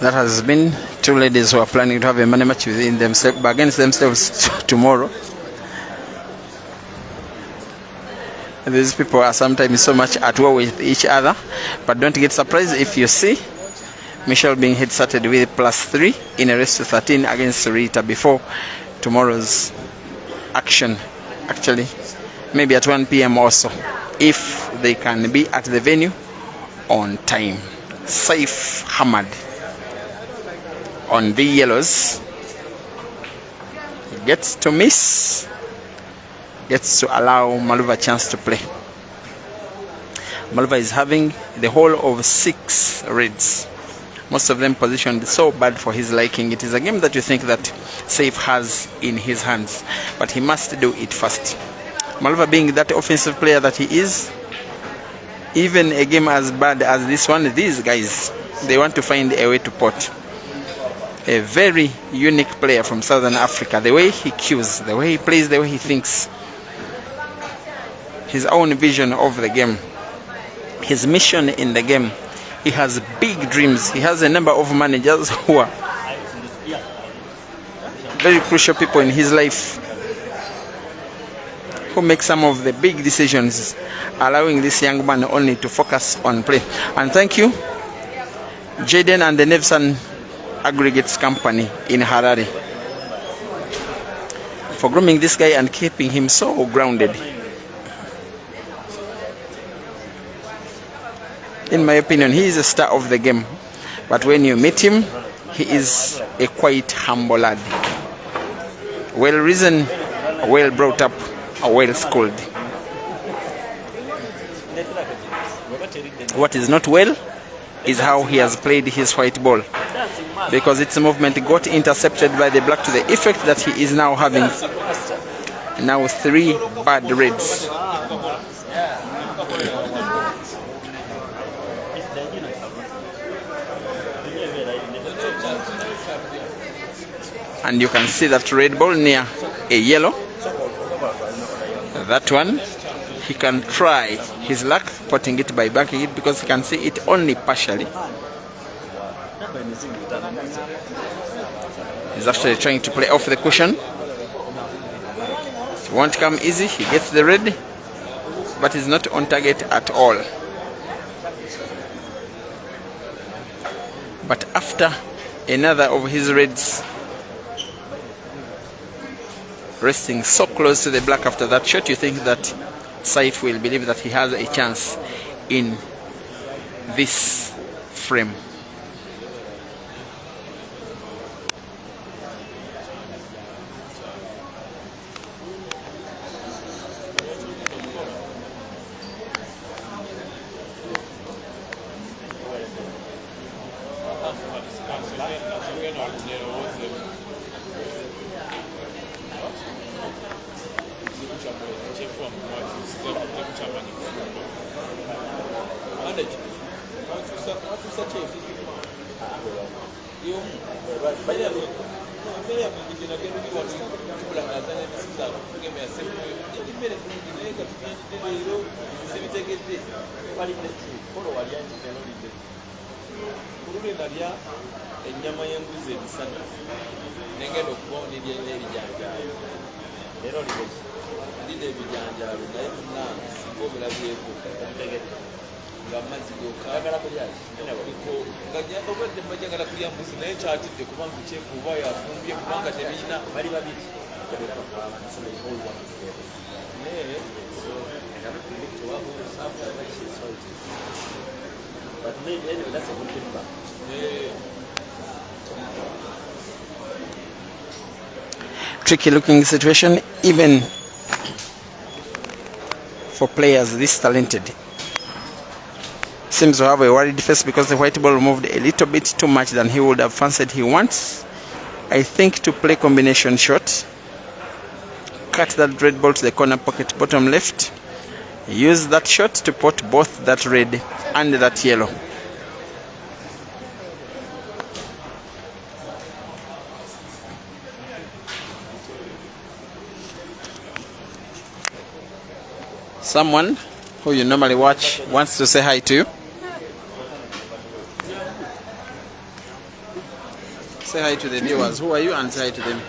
That has been 2 ladies who are planning to have a money match within themselves, against themselves tomorrow. These people are sometimes so much at war with each other, but don't get surprised if you see Michelle being head-started with +3 in a race to 13 against Rita before tomorrow's action. Actually, maybe at 1 p.m. also, if they can be at the venue on time. Seif Hamad on the yellows gets to miss, gets to allow Maluva a chance to play. Maluva is having the whole of 6 reds, most of them positioned so bad for his liking. It is a game that you think that Seif has in his hands, but he must do it first. Maluva being that offensive player that he is, even a game as bad as this one, these guys, they want to find a way to pot. A very unique player from Southern Africa. The way he cues, the way he plays, the way he thinks. His own vision of the game. His mission in the game. He has big dreams. He has a number of managers who are very crucial people in his life, who make some of the big decisions, allowing this young man only to focus on play. And thank you, Jaden and the Nevson Aggregates Company in Harare, for grooming this guy and keeping him so grounded. In my opinion, he is a star of the game, but when you meet him, he is a quite humble lad. Well reasoned, well brought up, well schooled. What is not well is how he has played his white ball, because its movement got intercepted by the black, to the effect that he is now having now 3 bad reds. And you can see that red ball near a yellow. That one, he can try his luck potting it by banking it, because he can see it only partially. He's actually trying to play off the cushion. It won't come easy. He gets the red, but he's not on target at all. But after another of his reds resting so close to the black after that shot, you think that Seif will believe that he has a chance in this frame. But maybe anyway, that's a good feedback. Tricky looking situation, even for players this talented. Seems to have a worried face because the white ball moved a little bit too much than he would have fancied. He wants, I think, to play combination shot. Cut that red ball to the corner pocket bottom left. Use that shot to put both that red and that yellow. Someone who you normally watch wants to say hi to you. Say hi to the viewers. Who are you? And say hi to them.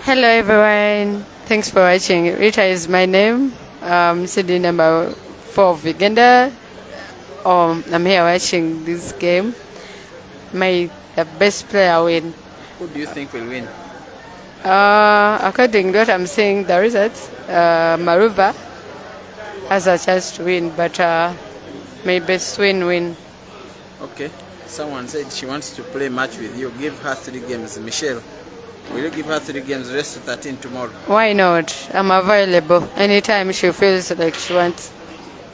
Hello everyone. Thanks for watching. Rita is my name. CD number 4 of Uganda. I'm here watching this game. May the best player win. Who do you think will win? According to what I'm seeing, the results, Maluva has a chance to win, but may best win. Okay. Someone said she wants to play match with you. Give her 3 games. Michelle, will you give her 3 games, rest to 13 tomorrow? Why not? I'm available anytime she feels like she wants.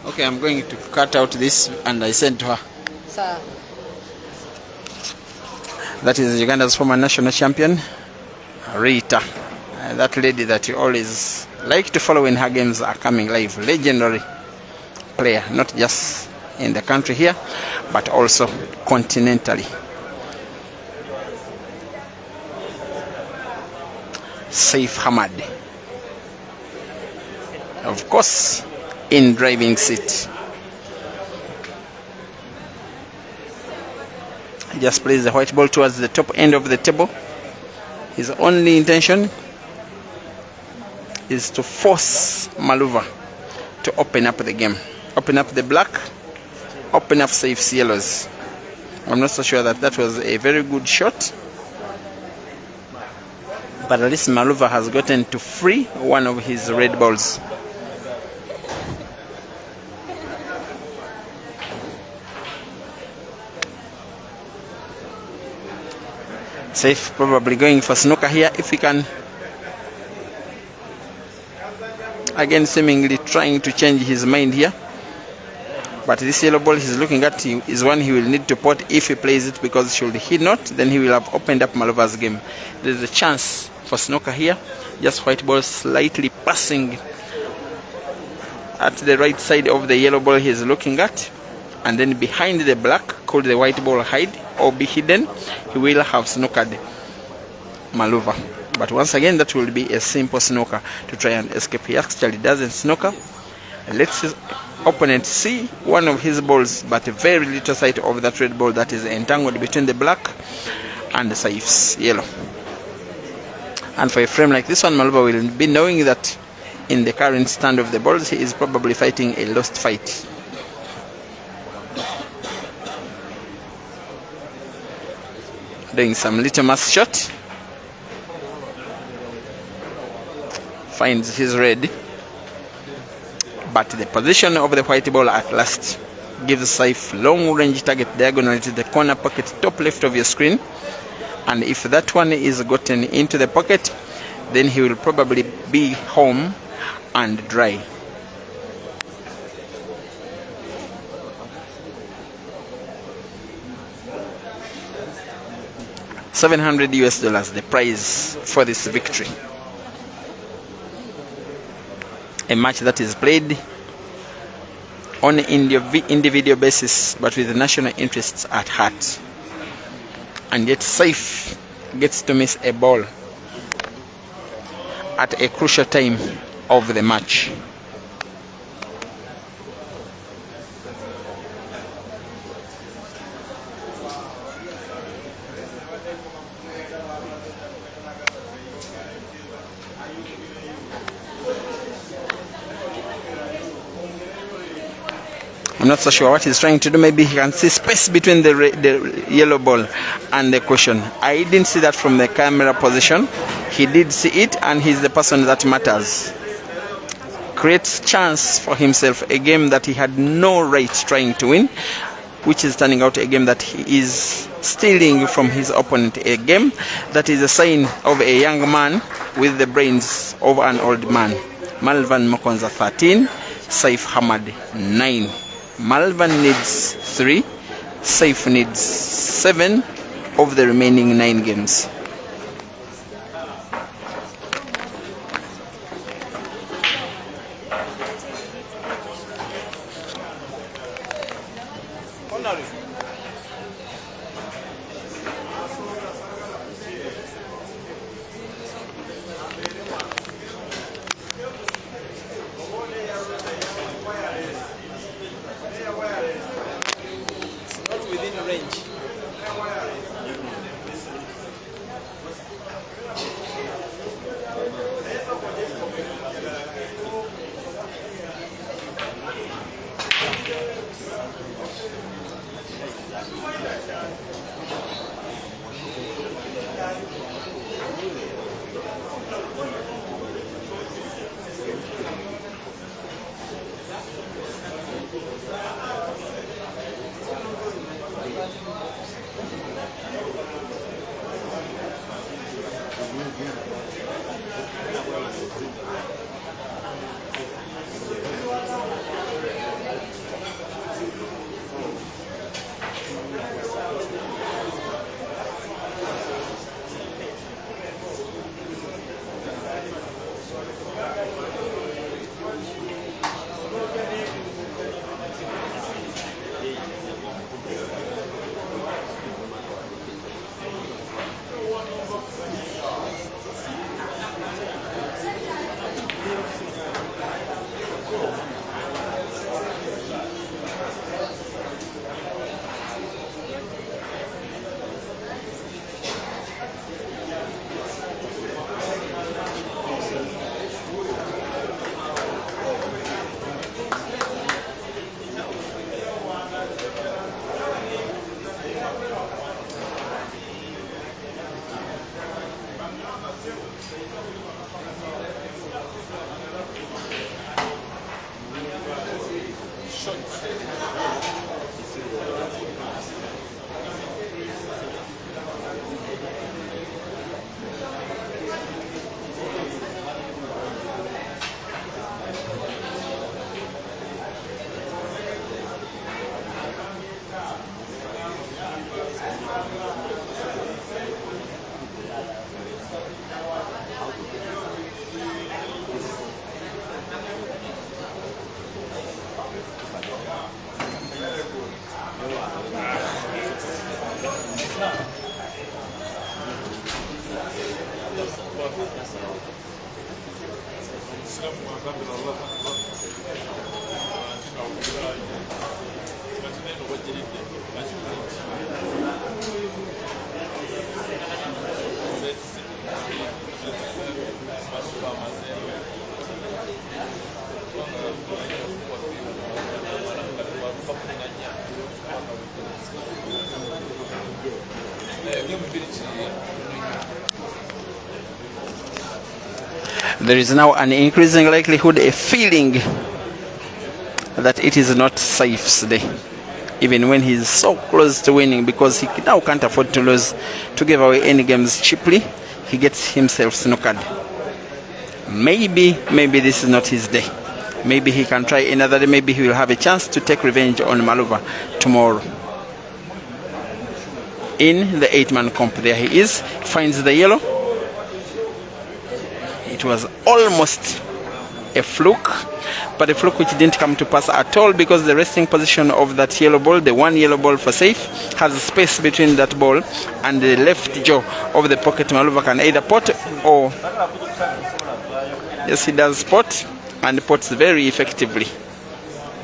Okay, I'm going to cut out this and I send to her. Sir. That is Uganda's former national champion, Rita. That lady that you always like to follow when her games are coming live. Legendary player, not just in the country here, but also continentally. Seif Hamad, of course, in driving seat. He just plays the white ball towards the top end of the table. His only intention is to force Maluva to open up the game, open up the black, open up Seif's yellows. I'm not so sure that that was a very good shot, but at least Maluva has gotten to free one of his red balls. Seif probably going for snooker here if he can. Again, seemingly trying to change his mind here. But this yellow ball he's looking at is one he will need to pot if he plays it, because should he not, then he will have opened up Maluva's game. There's a chance for snooker here. Just white ball slightly passing at the right side of the yellow ball he's looking at. And then behind the black, could the white ball hide or be hidden, he will have snookered Maluva. But once again, that will be a simple snooker to try and escape. He actually doesn't snooker. Let's his opponent see one of his balls, but a very little sight of that red ball that is entangled between the black and the Seif's yellow. And for a frame like this one, Maluva will be knowing that in the current stand of the balls, he is probably fighting a lost fight. Doing some little mass shot. Finds his red. But the position of the white ball at last gives Seif long range target diagonally to the corner pocket top left of your screen. And if that one is gotten into the pocket, then he will probably be home and dry. $700 the prize for this victory. A match that is played on an individual basis, but with the national interests at heart. And yet Seif gets to miss a ball at a crucial time of the match. I'm not so sure what he's trying to do. Maybe he can see space between the yellow ball and the cushion. I didn't see that from the camera position. He did see it, and he's the person that matters. Creates chance for himself, a game that he had no right trying to win, which is turning out a game that he is stealing from his opponent. A game that is a sign of a young man with the brains of an old man. Malvan Mokonza 13, Seif Hamad 9. Malvan needs 3, Seif needs 7 of the remaining 9 games. There is now an increasing likelihood, a feeling that it is not Seif's day, even when he is so close to winning, because he now can't afford to lose, to give away any games cheaply. He gets himself snookered. Maybe this is not his day. Maybe he can try another day. Maybe he will have a chance to take revenge on Maluva tomorrow. In the 8-man comp, there he is, finds the yellow. It was almost a fluke, but a fluke which didn't come to pass at all, because the resting position of that yellow ball, the one yellow ball for Seif, has a space between that ball and the left jaw of the pocket. Maluva can either pot or, yes, he does pot, and pots very effectively,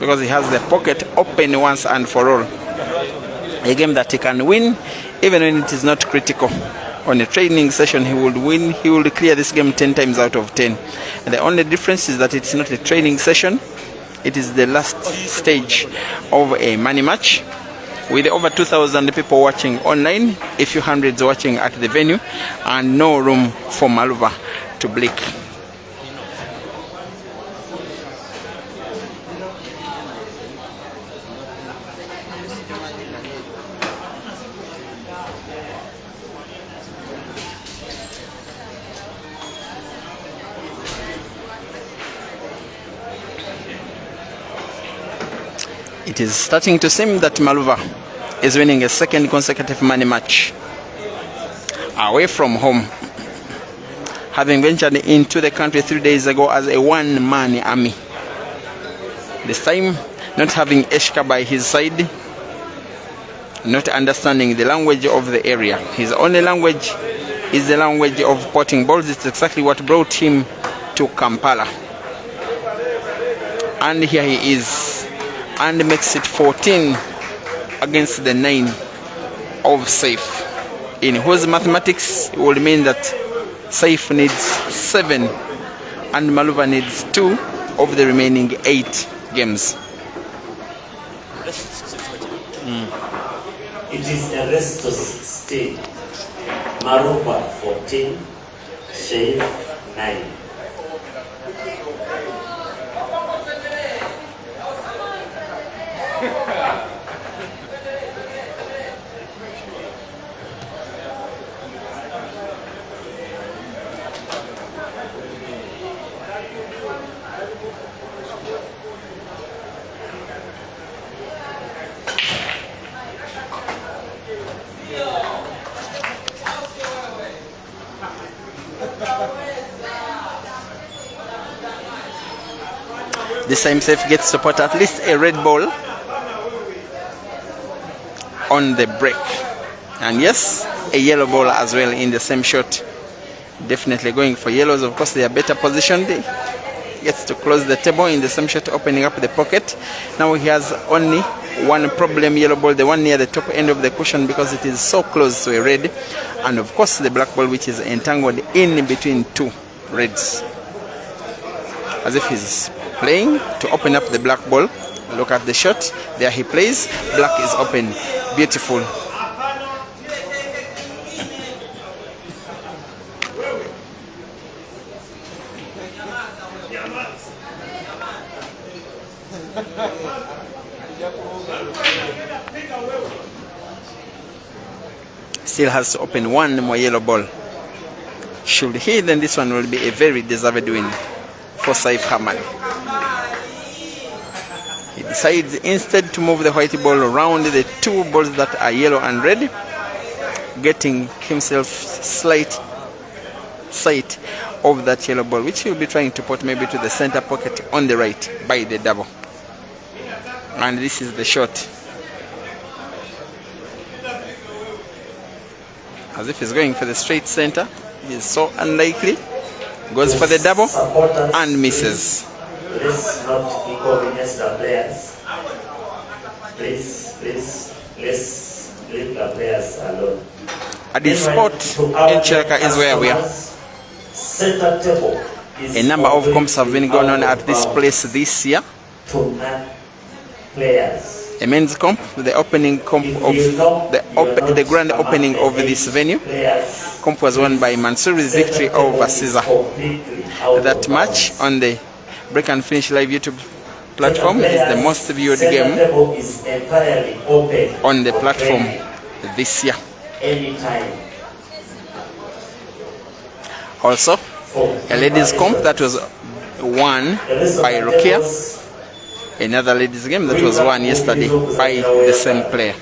because he has the pocket open once and for all. A game that he can win even when it is not critical. On a training session he would win, he would clear this game 10 times out of 10. And the only difference is that it's not a training session, it is the last stage of a money match, with over 2,000 people watching online, a few hundreds watching at the venue, and no room for Maluva to blink. It is starting to seem that Maluva is winning a second consecutive money match away from home, having ventured into the country 3 days ago as a one-man army. This time, not having Eshka by his side, not understanding the language of the area. His only language is the language of potting balls. It's exactly what brought him to Kampala. And here he is, and makes it 14 against the 9 of Seif, in whose mathematics it would mean that Seif needs 7 and Maluva needs 2 of the remaining 8 games. It is a rest to 16. Maluva 14, Seif 9. This time Seif gets to put at least a red ball on the break, and yes, a yellow ball as well in the same shot. Definitely going for yellows. Of course, they are better positioned. Gets to close the table in the same shot, opening up the pocket. Now he has only one problem yellow ball, the one near the top end of the cushion, because it is so close to a red, and of course the black ball which is entangled in between 2 reds, as if he's playing to open up the black ball. Look at the shot. There he plays. Black is open. Beautiful. Still has to open one more yellow ball. Should he, then this one will be a very deserved win for Seif Hamad. He decides instead to move the white ball around the 2 balls that are yellow and red, getting himself slight sight of that yellow ball, which he'll be trying to put maybe to the center pocket on the right by the double. And this is the shot. As if he's going for the straight center. He's so unlikely. Goes for the double and misses. Let's not inconvenience the players. Please, let's leave the players alone. At this spot in Chiraka is where we are. Center table is a number of comps have been going on at this place this year. To players. a men's comp, the opening comp of the grand opening of this venue. Comp was won by Mansouri's victory over Caesar. That match on the Break and Finish Live YouTube platform is the most viewed game on the platform this year. Also, a ladies comp that was won by Rukia. Another ladies game that was won yesterday by the same player.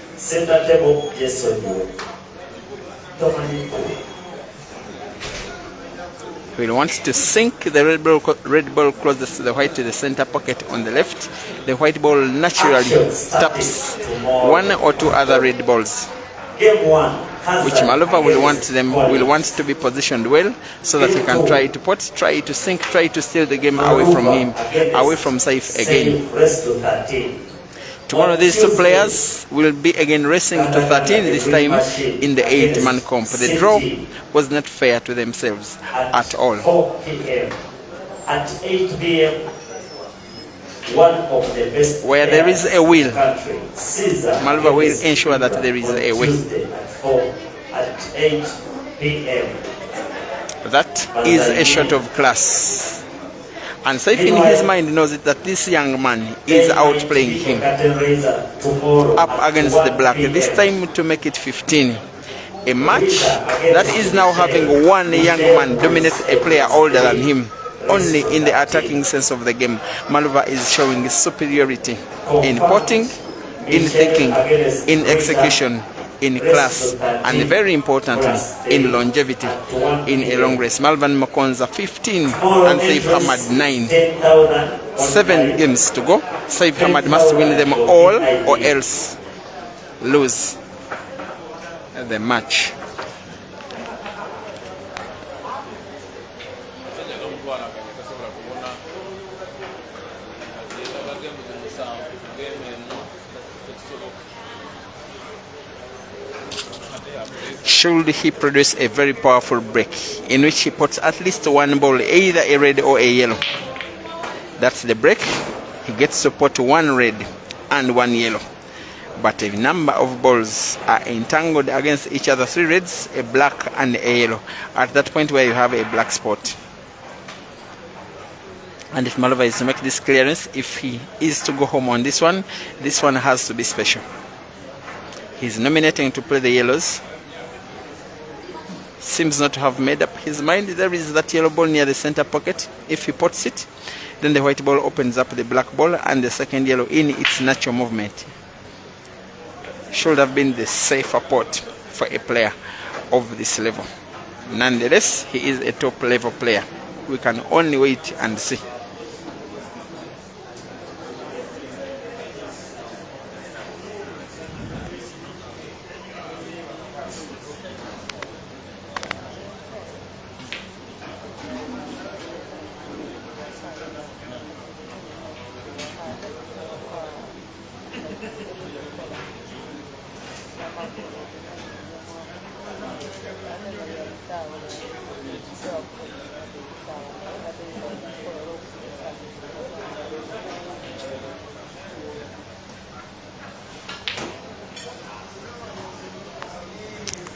We'll want to sink the red ball closest to the white to the center pocket on the left. The white ball naturally taps one or two other red balls, which Maluva will want to be positioned well so that he can try to pot, try to sink, try to steal the game away from him, away from Seif again. Tomorrow these two players will be again racing to 13, this time in the 8-man comp. The draw was not fair to themselves at all. At 8 p.m. one of the best where there is a will, Maluva will ensure that there is a will. At 8 p.m. That is a shot of class. And Seif in his mind knows it that this young man is outplaying him. Up against the black, this time to make it 15. A match that is now having one young man dominate a player older than him. Only in the attacking sense of the game, Maluva is showing superiority in potting, in thinking, in execution, in class, and very importantly, in longevity in a long race. Malvan Mokonza 15 and Seif Hamad 9. 7 games to go. Seif Hamad must win them all or else lose the match. Should he produce a very powerful break in which he puts at least one ball, either a red or a yellow, that's the break. He gets to put one red and one yellow. But a number of balls are entangled against each other, 3 reds, a black and a yellow, at that point where you have a black spot. And if Maluva is to make this clearance, if he is to go home on this one has to be special. He's nominating to play the yellows. Seems not to have made up his mind. There is that yellow ball near the center pocket. If he pots it, then the white ball opens up the black ball and the second yellow in its natural movement. Should have been the safer pot for a player of this level. Nonetheless, he is a top level player. We can only wait and see.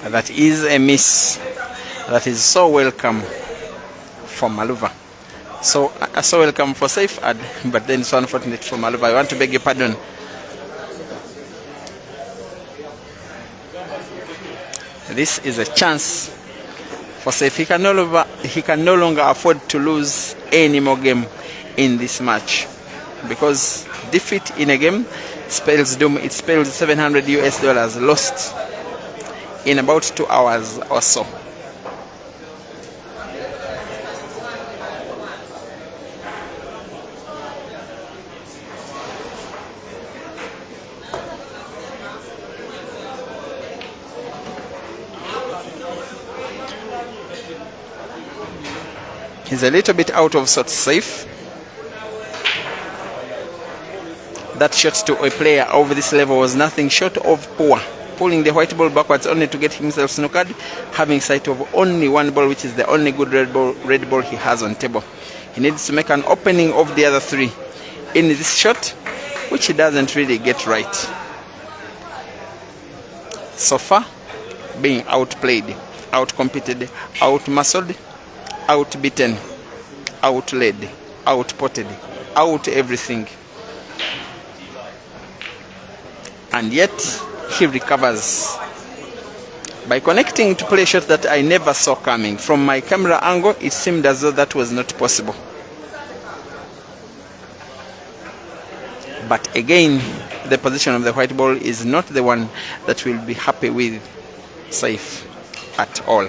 That is a miss. That is so welcome for Maluva. So welcome for Seif, but then so unfortunate for Maluva. I want to beg your pardon. This is a chance for Seif. He can no longer afford to lose any more game in this match, because defeat in a game spells doom. It spells $700 lost in about 2 hours or so. He's a little bit out of sorts, Seif. That shot to a player over this level was nothing short of poor. Pulling the white ball backwards only to get himself snookered, having sight of only one ball, which is the only good red ball he has on table. He needs to make an opening of the other 3. In this shot, which he doesn't really get right. So far, being outplayed, outcompeted, outmuscled, outbeaten, outled, outpotted, out everything. And yet, he recovers by connecting to play shots that I never saw coming. From my camera angle, it seemed as though that was not possible. But again, the position of the white ball is not the one that will be happy with Seif at all.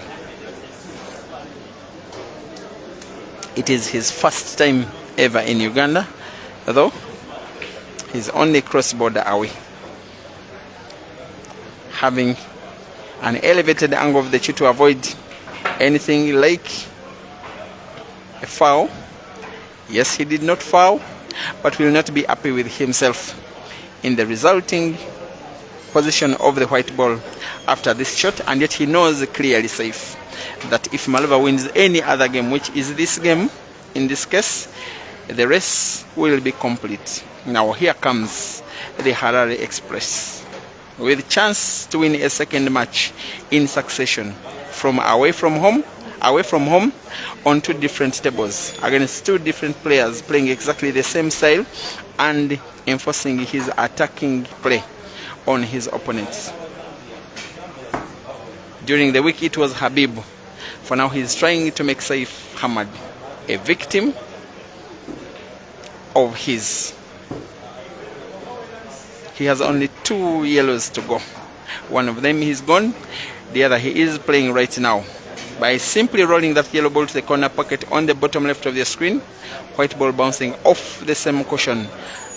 It is his first time ever in Uganda, though he's only cross-border away. Having an elevated angle of the shoe to avoid anything like a foul. Yes, he did not foul, but will not be happy with himself in the resulting position of the white ball after this shot, and yet he knows clearly safe that if Maluva wins any other game, which is this game in this case, the race will be complete. Now here comes the Harare Express with chance to win a second match in succession from away from home on two different tables against two different players playing exactly the same style and enforcing his attacking play on his opponents. During the week it was Habib. For now he's trying to make Seif Hamad a victim of his. He has only 2 yellows to go. One of them is gone, the other he is playing right now. By simply rolling that yellow ball to the corner pocket on the bottom left of the screen, white ball bouncing off the same cushion,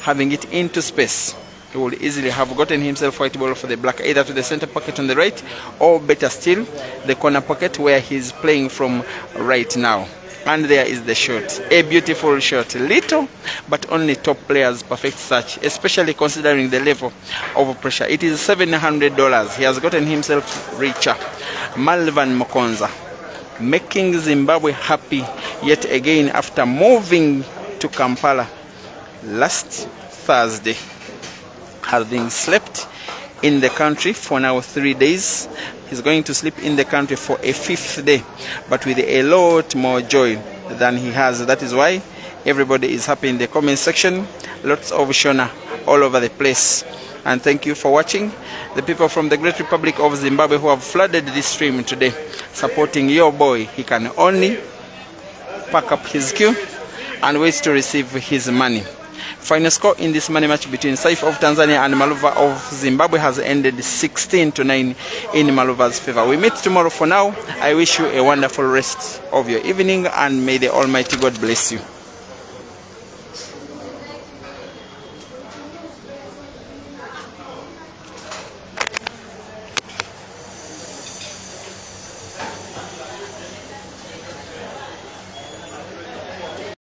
having it into space. He would easily have gotten himself white ball for the black, either to the center pocket on the right, or better still, the corner pocket where he's playing from right now. And there is the shot, a beautiful shot, little but only top players perfect such, especially considering the level of pressure. It is $700. He has gotten himself richer. Malvan Mokonza making Zimbabwe happy yet again after moving to Kampala last Thursday, having slept in the country for now 3 days. He's going to sleep in the country for a 5th day, but with a lot more joy than he has. That is why everybody is happy in the comment section. Lots of Shona all over the place. And thank you for watching. The people from the Great Republic of Zimbabwe who have flooded this stream today, supporting your boy. He can only pack up his queue and wait to receive his money. Final score in this money match between Seif of Tanzania and Maluva of Zimbabwe has ended 16-9 in Maluva's favor. We meet tomorrow. For now, I wish you a wonderful rest of your evening, and may the Almighty God bless you.